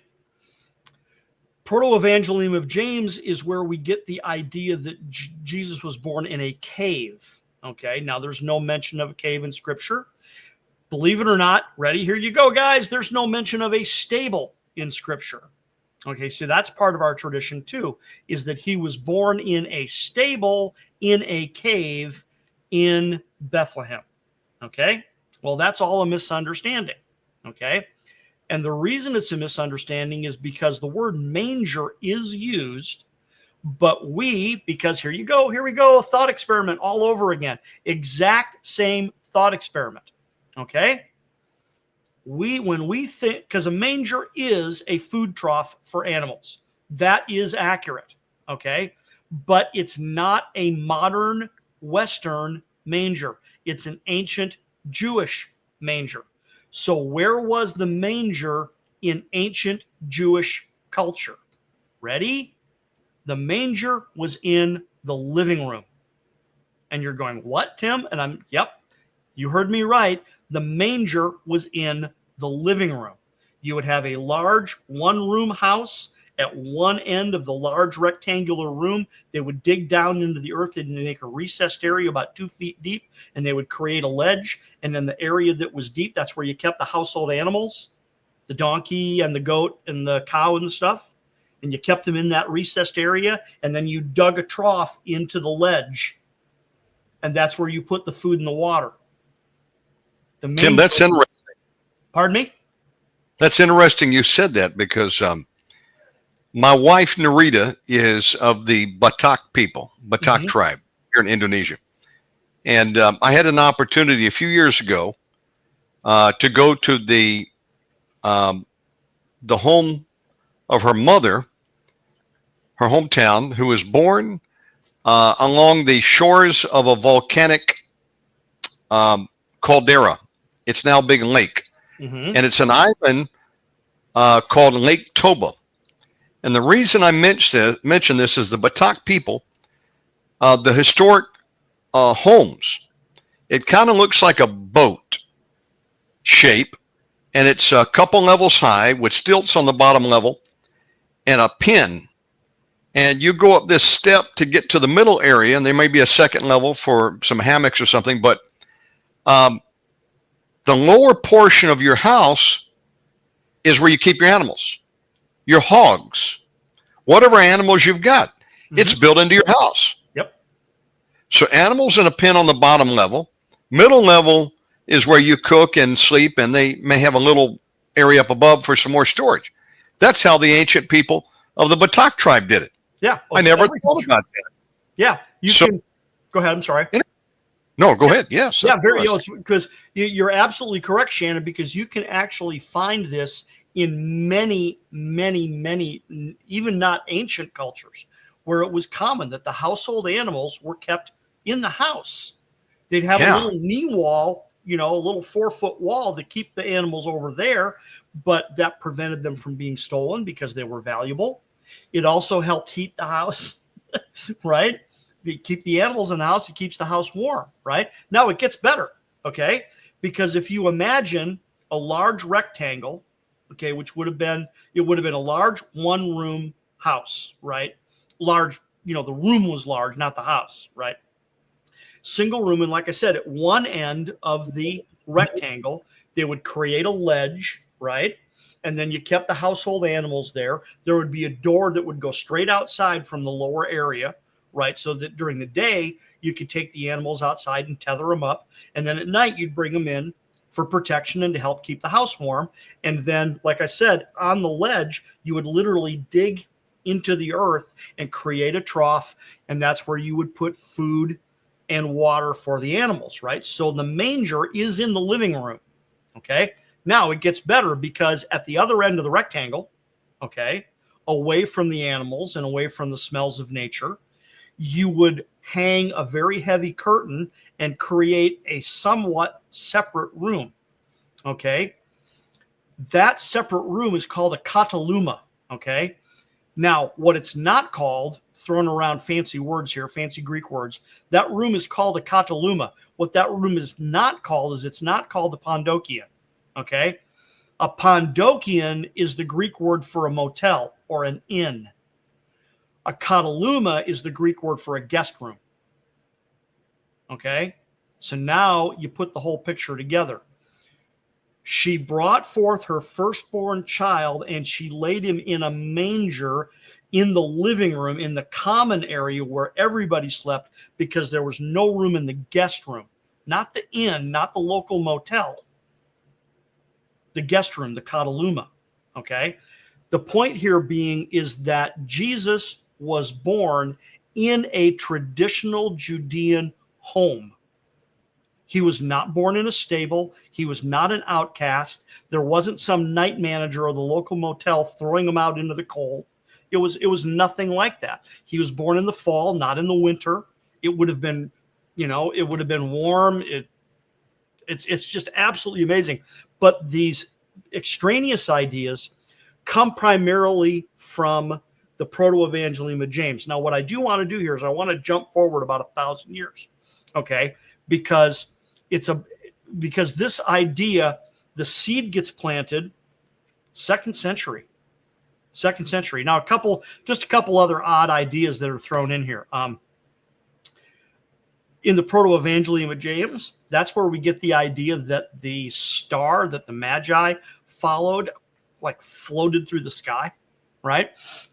Proto-Evangelium of James is where we get the idea that Jesus was born in a cave. Okay, now there's no mention of a cave in Scripture. Believe it or not, ready? Here you go, guys. There's no mention of a stable in Scripture. Okay, so that's part of our tradition too, is that he was born in a stable, in a cave in Bethlehem. Okay, well, that's all a misunderstanding. Okay, and the reason it's a misunderstanding is because the word manger is used, but because here we go, a thought experiment all over again. Exact same thought experiment. Okay? When we think, because a manger is a food trough for animals. That is accurate. Okay? But it's not a modern Western manger. It's an ancient Jewish manger. So where was the manger in ancient Jewish culture? Ready? The manger was in the living room. And you're going, what, Tim? And yep, you heard me right. The manger was in the living room. You would have a large one-room house. At one end of the large rectangular room, they would dig down into the earth and make a recessed area about 2 feet deep, and they would create a ledge. And then the area that was deep, that's where you kept the household animals, the donkey and the goat and the cow and the stuff. And you kept them in that recessed area, and then you dug a trough into the ledge. And that's where you put the food and the water. Tim, that's interesting. Pardon me? That's interesting you said that, because my wife, Narita, is of the Batak people, Batak tribe here in Indonesia. And I had an opportunity a few years ago to go to the home of her mother, her hometown, who was born along the shores of a volcanic caldera. It's now a big lake. And it's an island called Lake Toba. And the reason I mention this is the Batak people, the historic homes, it kind of looks like a boat shape, and it's a couple levels high with stilts on the bottom level and a pin. And you go up this step to get to the middle area, and there may be a second level for some hammocks or something, but the lower portion of your house is where you keep your animals, your hogs, whatever animals you've got. It's built into your house. Yep. So animals in a pen on the bottom level. Middle level is where you cook and sleep, and they may have a little area up above for some more storage. That's how the ancient people of the Batak tribe did it. Yeah. I never thought about that. Yeah. You can go ahead. I'm sorry. No, go ahead. Yes. Yeah, very because you're absolutely correct, Shannon, because you can actually find this in many, even not ancient cultures, where it was common that the household animals were kept in the house. They'd have a little knee wall, a little 4-foot wall to keep the animals over there, but that prevented them from being stolen because they were valuable. It also helped heat the house, right? They keep the animals in the house. It keeps the house warm, right? Now it gets better, okay? Because if you imagine a large rectangle, okay, which would have been a large one-room house, right? Large, the room was large, not the house, right? Single room, and like I said, at one end of the rectangle, they would create a ledge, right? And then you kept the household animals there. There would be a door that would go straight outside from the lower area, right? So that during the day, you could take the animals outside and tether them up. And then at night, you'd bring them in for protection and to help keep the house warm. And then, like I said, on the ledge, you would literally dig into the earth and create a trough. And that's where you would put food and water for the animals, right? So the manger is in the living room, okay? Now it gets better because at the other end of the rectangle, okay, away from the animals and away from the smells of nature, you would hang a very heavy curtain and create a somewhat separate room, okay? That separate room is called a kataluma, okay? Now, what it's not called, throwing around fancy words here, fancy Greek words, that room is called a kataluma. What that room is not called is it's not called a pondokion, okay? A pondokion is the Greek word for a motel or an inn. A kataluma is the Greek word for a guest room. Okay? So now you put the whole picture together. She brought forth her firstborn child and she laid him in a manger in the living room, in the common area where everybody slept, because there was no room in the guest room. Not the inn, not the local motel. The guest room, the kataluma. Okay? The point here being is that Jesus was born in a traditional Judean home. He was not born in a stable. He was not an outcast. There wasn't some night manager of the local motel throwing him out into the cold. It was nothing like that. He was born in the fall, not in the winter. It would have been, it would have been warm. It's just absolutely amazing. But these extraneous ideas come primarily from the proto-evangelium of James. Now, what I do want to do here is I want to jump forward about 1,000 years. okay? Because this idea, the seed gets planted second century. Now, just a couple other odd ideas that are thrown in here. In the Proto-Evangelium of James, that's where we get the idea that the star that the Magi followed, like, floated through the sky, right?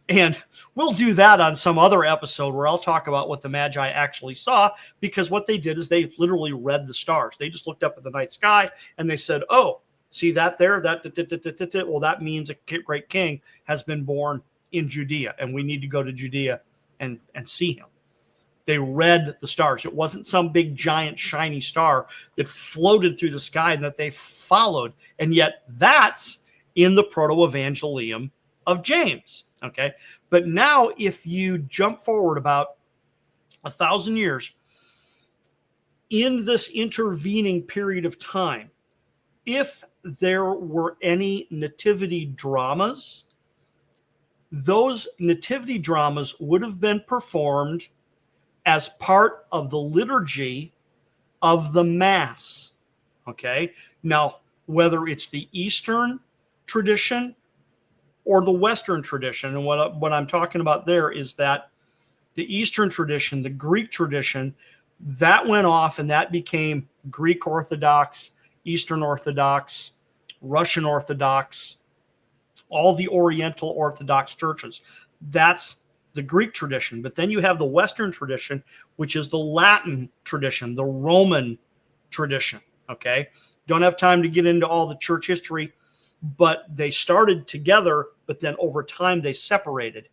And we'll do that on some other episode where I'll talk about what the Magi actually saw, because what they did is they literally read the stars. They just looked up at the night sky and they said, oh, see that there? Well, that means a great king has been born in Judea, and we need to go to Judea and see him. They read the stars. It wasn't some big, giant, shiny star that floated through the sky and that they followed. And yet that's in the Proto-Evangelium of James. Okay. But now if you jump forward about 1,000 years, in this intervening period of time, if there were any nativity dramas, those nativity dramas would have been performed as part of the liturgy of the Mass. Okay. Now, whether it's the Eastern tradition or the Western tradition, and what I'm talking about there is that the Eastern tradition, the Greek tradition, that went off and that became Greek Orthodox, Eastern Orthodox, Russian Orthodox, all the Oriental Orthodox churches. That's the Greek tradition. But then you have the Western tradition, which is the Latin tradition, the Roman tradition. Okay. Don't have time to get into all the church history, but they started together, but then over time they separated.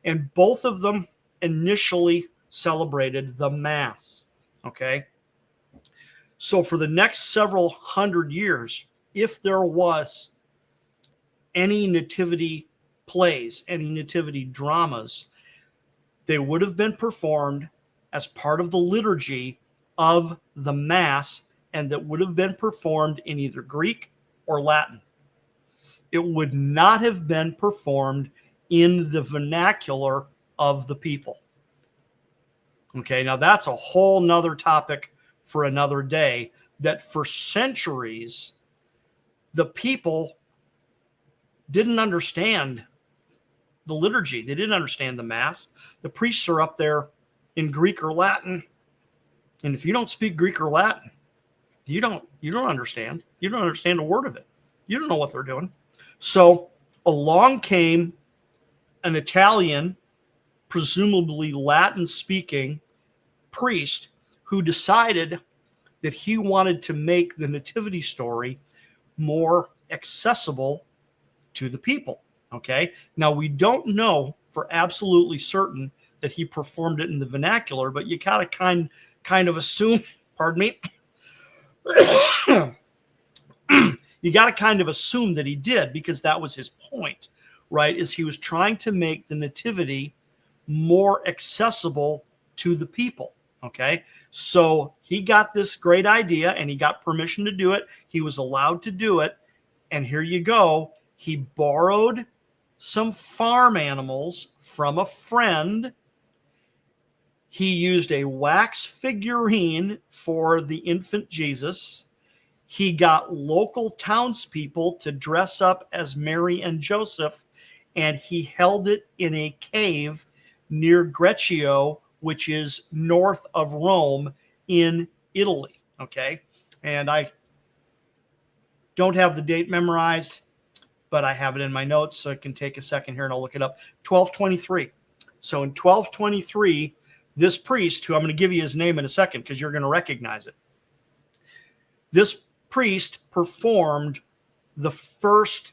And both of them initially celebrated the Mass. Okay. So for the next several hundred years, if there was any nativity plays, any nativity dramas, they would have been performed as part of the liturgy of the Mass, and that would have been performed in either Greek or Latin. It would not have been performed in the vernacular of the people. Okay, now that's a whole nother topic for another day, that for centuries, the people didn't understand the liturgy. They didn't understand the Mass. The priests are up there in Greek or Latin. And if you don't speak Greek or Latin, you don't understand. You don't understand a word of it. You don't know what they're doing. So along came an Italian, presumably Latin-speaking priest, who decided that he wanted to make the nativity story more accessible to the people. Okay. Now, we don't know for absolutely certain that he performed it in the vernacular, but you gotta kind of assume, pardon me, you got to kind of assume that he did, because that was his point, right? Is he was trying to make the nativity more accessible to the people. Okay. So he got this great idea and he got permission to do it. He was allowed to do it. And here you go. He borrowed some farm animals from a friend. He used a wax figurine for the infant Jesus. He got local townspeople to dress up as Mary and Joseph, and he held it in a cave near Greccio, which is north of Rome in Italy. Okay. And I don't have the date memorized, but I have it in my notes, so it can take a second here and I'll look it up. 1223. So in 1223, this priest, who I'm going to give you his name in a second because you're going to recognize it, this priest performed the first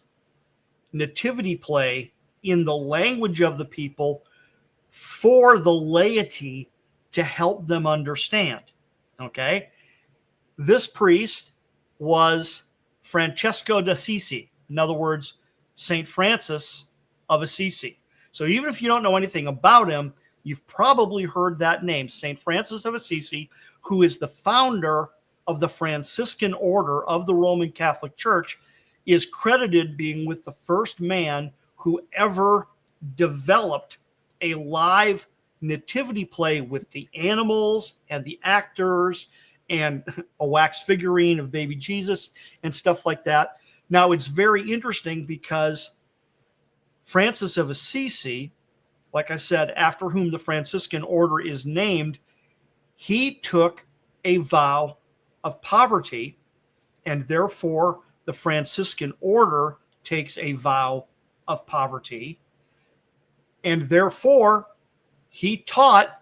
nativity play in the language of the people for the laity to help them understand. Okay. This priest was Francesco d'Assisi. In other words, St. Francis of Assisi. So even if you don't know anything about him, you've probably heard that name, St. Francis of Assisi, who is the founder of the Franciscan order of the Roman Catholic Church, is credited being with the first man who ever developed a live nativity play with the animals and the actors and a wax figurine of baby Jesus and stuff like that. Now, it's very interesting because Francis of Assisi, like I said, after whom the Franciscan order is named, he took a vow of poverty, and therefore the Franciscan order takes a vow of poverty, and therefore he taught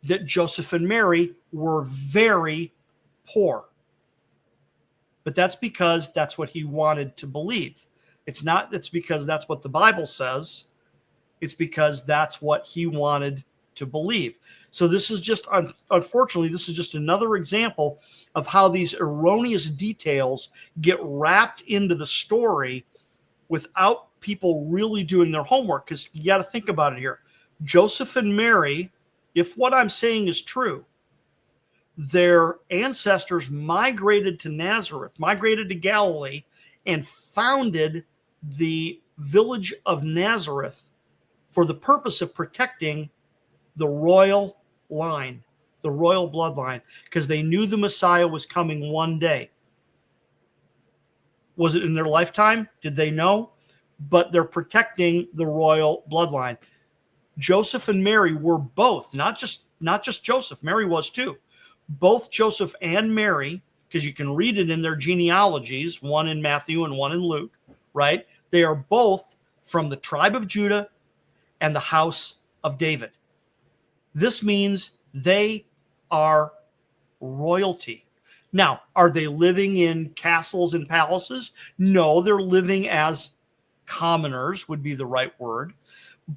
that Joseph and Mary were very poor. But that's because that's what he wanted to believe. It's not that's because that's what the Bible says. It's because that's what he wanted to believe. So this is just, unfortunately, this is just another example of how these erroneous details get wrapped into the story without people really doing their homework. Because you got to think about it here. Joseph and Mary, if what I'm saying is true, their ancestors migrated to Nazareth, migrated to Galilee, and founded the village of Nazareth for the purpose of protecting the royal line, the royal bloodline, because they knew the Messiah was coming one day. Was it in their lifetime? Did they know? But they're protecting the royal bloodline. Joseph and Mary were both, not just Joseph, Mary was too. Both Joseph and Mary, because you can read it in their genealogies, one in Matthew and one in Luke, right? They are both from the tribe of Judah and the house of David. This means they are royalty. Now, are they living in castles and palaces? No, they're living as commoners, would be the right word.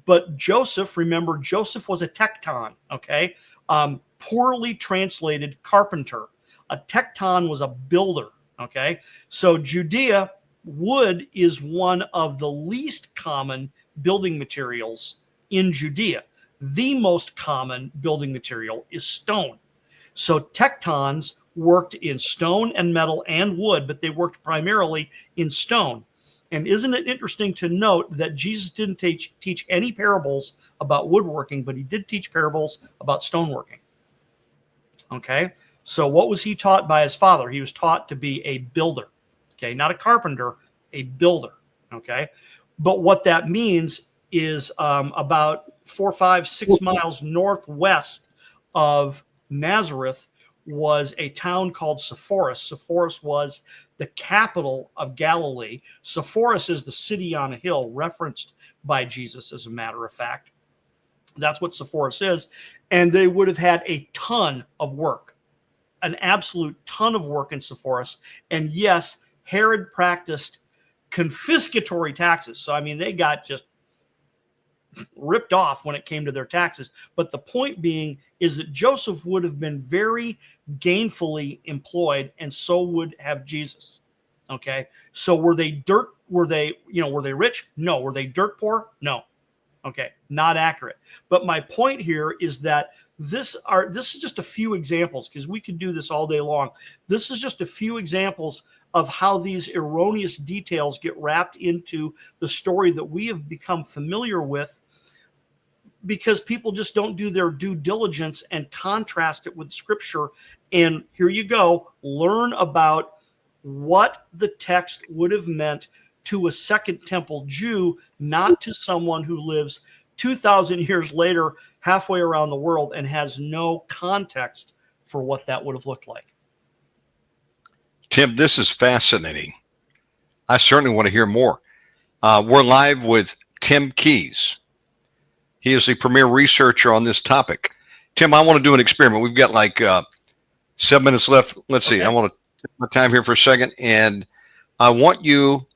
But Joseph, remember, Joseph was a tekton, okay? Poorly translated carpenter. A tekton was a builder, okay? So Judea, wood is one of the least common building materials in Judea. The most common building material is stone. So tektons worked in stone and metal and wood, but they worked primarily in stone. And isn't it interesting to note that Jesus didn't teach any parables about woodworking, but he did teach parables about stoneworking? Okay, so what was he taught by his father? He was taught to be a builder, okay, not a carpenter, a builder, okay? But what that means is about 4, 5, 6 miles northwest of Nazareth was a town called Sepphoris. Sepphoris was the capital of Galilee. Sepphoris is the city on a hill referenced by Jesus, as a matter of fact. That's what Sepphoris is. And they would have had a ton of work, an absolute ton of work in Sepphoris. And yes, Herod practiced confiscatory taxes. So, I mean, they got just ripped off when it came to their taxes. But the point being is that Joseph would have been very gainfully employed, and so would have Jesus. Okay. So were they rich? No. Were they dirt poor? No. Okay, not accurate. But my point here is that this is just a few examples, because we could do this all day long. This is just a few examples of how these erroneous details get wrapped into the story that we have become familiar with, because people just don't do their due diligence and contrast it with Scripture. And here you go, learn about what the text would have meant to a Second Temple Jew, not to someone who lives 2,000 years later halfway around the world and has no context for what that would have looked like. Tim, this is fascinating. I certainly want to hear more. We're live with Tim Keyes. He is the premier researcher on this topic. Tim, I want to do an experiment. We've got like 7 minutes left. Let's see. I want to take my time here for a second, and I want you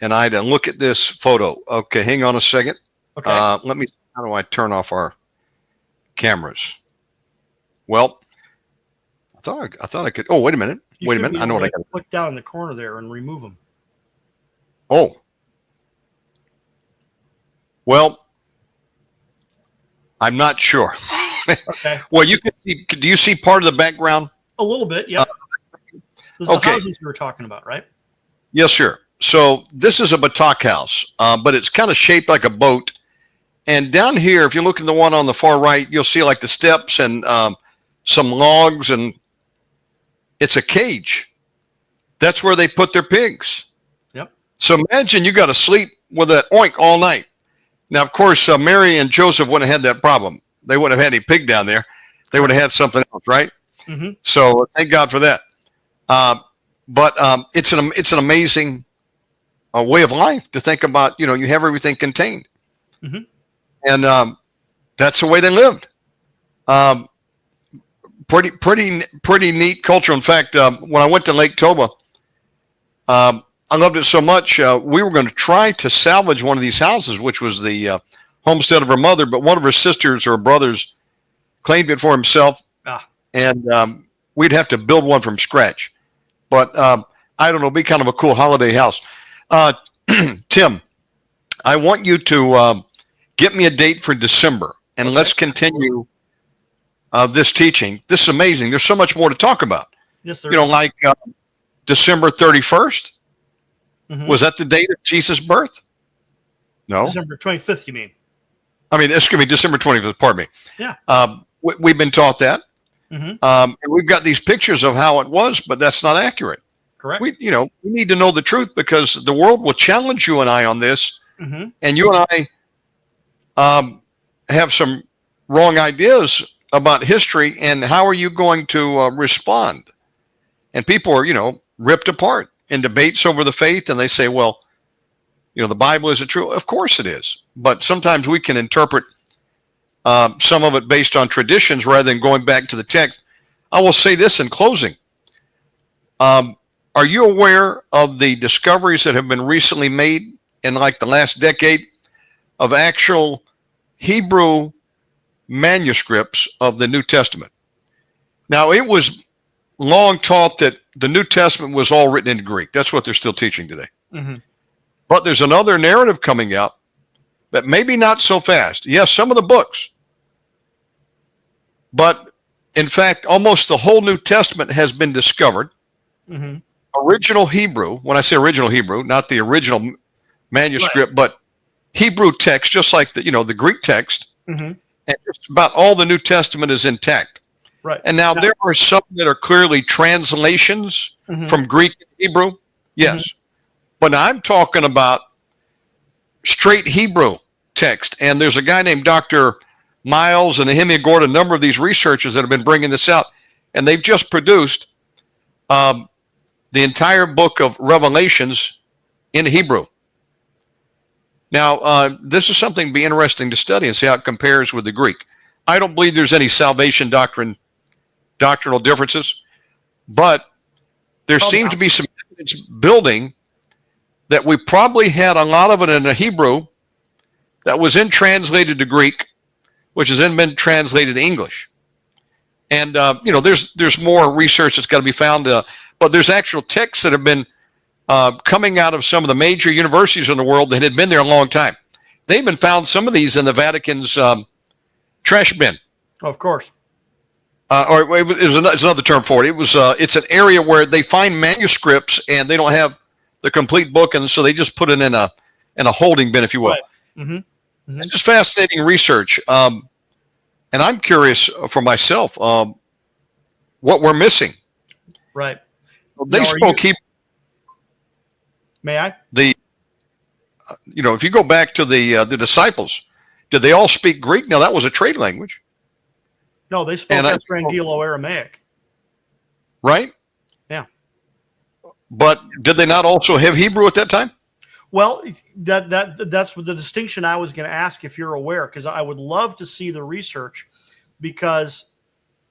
and I to look at this photo. Okay, hang on a second. Okay. How do I turn off our cameras? Well, I thought I could. Oh, wait a minute. Wait a minute. I know what I got to click down in the corner there and remove them. Oh. Well, I'm not sure. Okay. Well, you can see, do you see part of the background? A little bit, yeah. This is the houses you were talking about, right? Yes, sir. So this is a Batak house, but it's kind of shaped like a boat, And down here, if you look at the one on the far right, you'll see like the steps and some logs, and it's a cage. That's where they put their pigs. Yep. So imagine you got to sleep with an oink all night. Now, of course, Mary and Joseph wouldn't have had that problem. They wouldn't have had any pig down there. They would have had something else, right? Mm-hmm. So thank God for that. But it's an amazing way of life to think about. You have everything contained, mm-hmm. and that's the way they lived. Pretty neat culture. In fact, when I went to Lake Toba, I loved it so much. We were going to try to salvage one of these houses, which was the homestead of her mother, but one of her sisters or brothers claimed it for himself, and we'd have to build one from scratch. But I don't know, be kind of a cool holiday house. Tim, I want you to get me a date for December, and let's continue this teaching. This is amazing. There's so much more to talk about. Yes, there is. Like December 31st. Mm-hmm. Was that the date of Jesus' birth? No. December 25th, you mean? I mean, it's going to be December 25th, pardon me. Yeah. We've been taught that. Mm-hmm. And we've got these pictures of how it was, but that's not accurate. Correct. We need to know the truth, because the world will challenge you and I on this. Mm-hmm. And you and I have some wrong ideas about history, and how are you going to respond? And people are, ripped apart in debates over the faith, and they say, well, the Bible isn't true. Of course it is. But sometimes we can interpret some of it based on traditions rather than going back to the text. I will say this in closing. Are you aware of the discoveries that have been recently made in like the last decade of actual Hebrew manuscripts of the New Testament? Now, it was long taught that the New Testament was all written in Greek. That's what they're still teaching today. Mm-hmm. But there's another narrative coming out that maybe not so fast. Yes, some of the books. But in fact, almost the whole New Testament has been discovered. Mm-hmm. Original Hebrew, when I say original Hebrew, not the original manuscript, right. But Hebrew text, just like the Greek text. Mm-hmm. And just about all the New Testament is intact. Right. And now there are some that are clearly translations mm-hmm. from Greek and Hebrew. Yes. Mm-hmm. But I'm talking about straight Hebrew text. And there's a guy named Dr. Miles and Nehemiah Gordon, a number of these researchers that have been bringing this out. And they've just produced the entire book of Revelations in Hebrew. Now, this is something to be interesting to study and see how it compares with the Greek. I don't believe there's any salvation doctrinal differences, but there seems to be some evidence building that we probably had a lot of it in a Hebrew that was then translated to Greek, which has then been translated to English. And, there's more research that's got to be found, but there's actual texts that have been coming out of some of the major universities in the world that had been there a long time. They even found some of these in the Vatican's trash bin. Oh, of course. It's another term for it. It's an area where they find manuscripts and they don't have the complete book, and so they just put it in a holding bin, if you will. Right. Mm-hmm. Mm-hmm. It's just fascinating research, and I'm curious for myself what we're missing. Right. They spoke Hebrew. May I? If you go back to the disciples, did they all speak Greek? Now that was a trade language. No, they spoke Estrangelo Aramaic. Right? Yeah. But did they not also have Hebrew at that time? Well, that's what the distinction I was going to ask, if you're aware, because I would love to see the research, because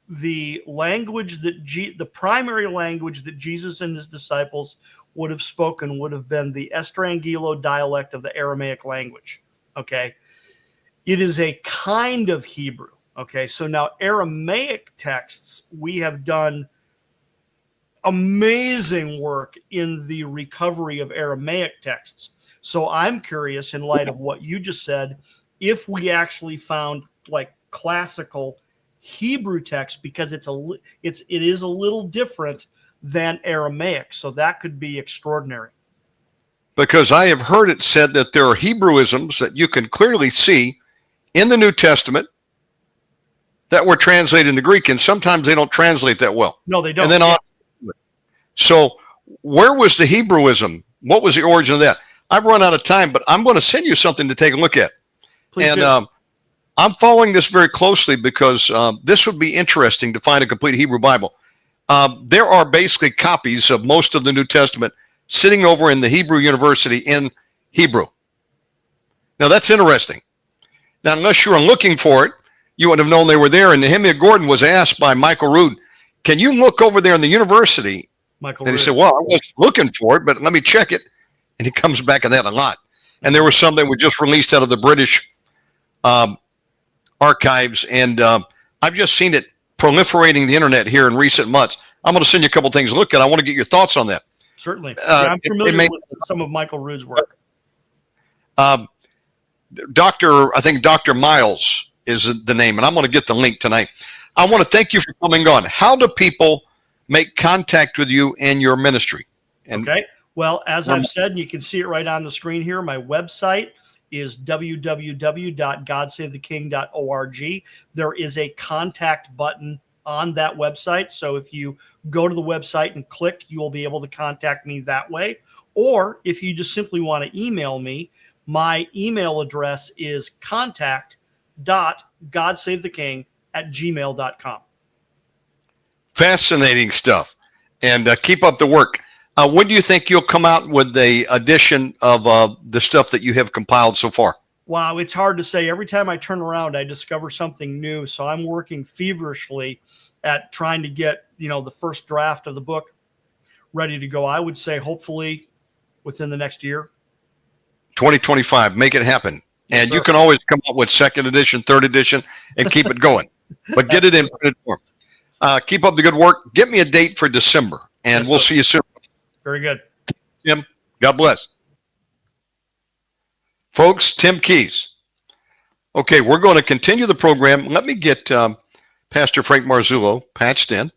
the language the primary language that Jesus and his disciples would have spoken would have been the Estrangelo dialect of the Aramaic language. Okay. It is a kind of Hebrew. Okay. So now Aramaic texts, we have done amazing work in the recovery of Aramaic texts. So I'm curious, in light of what you just said, if we actually found like classical Hebrew text, because it is a little different than Aramaic. So that could be extraordinary. Because I have heard it said that there are Hebrewisms that you can clearly see in the New Testament that were translated into Greek, and sometimes they don't translate that well. No, they don't. And then on. So where was the Hebrewism? What was the origin of that? I've run out of time, but I'm going to send you something to take a look at. Please and do. I'm following this very closely because this would be interesting to find a complete Hebrew Bible. There are basically copies of most of the New Testament sitting over in the Hebrew University in Hebrew. Now, that's interesting. Now, unless you were looking for it, you wouldn't have known they were there. And Nehemiah Gordon was asked by Michael Rood, can you look over there in the university? Michael And Rood. he said, well, I was looking for it, but let me check it. And he comes back on that a lot. And there was some that were just released out of the British archives. And I've just seen it proliferating the internet here in recent months. I'm going to send you a couple things to look at. I want to get your thoughts on that. Certainly. I'm familiar with some of Michael Rood's work. I think Dr. Miles is the name, and I'm going to get the link tonight. I want to thank you for coming on. How do people make contact with you and your ministry? Okay. Well, as I've said, and you can see it right on the screen here, my website is www.godsavethking.org. There is a contact button on that website. So if you go to the website and click, you will be able to contact me that way. Or if you just simply want to email me, my email address is contact.godsavethking@gmail.com. Fascinating stuff. And keep up the work. When do you think you'll come out with the edition of the stuff that you have compiled so far? Wow, it's hard to say. Every time I turn around, I discover something new. So I'm working feverishly at trying to get, the first draft of the book ready to go. I would say hopefully within the next year. 2025, make it happen. And Sure. you can always come up with second edition, third edition, and keep it going. But get it in printed form. Keep up the good work. Get me a date for December, and Yes, we'll sir. see you soon. Very good. Tim, God bless. Folks, Tim Keys. Okay, we're going to continue the program. Let me get Pastor Frank Marzullo patched in.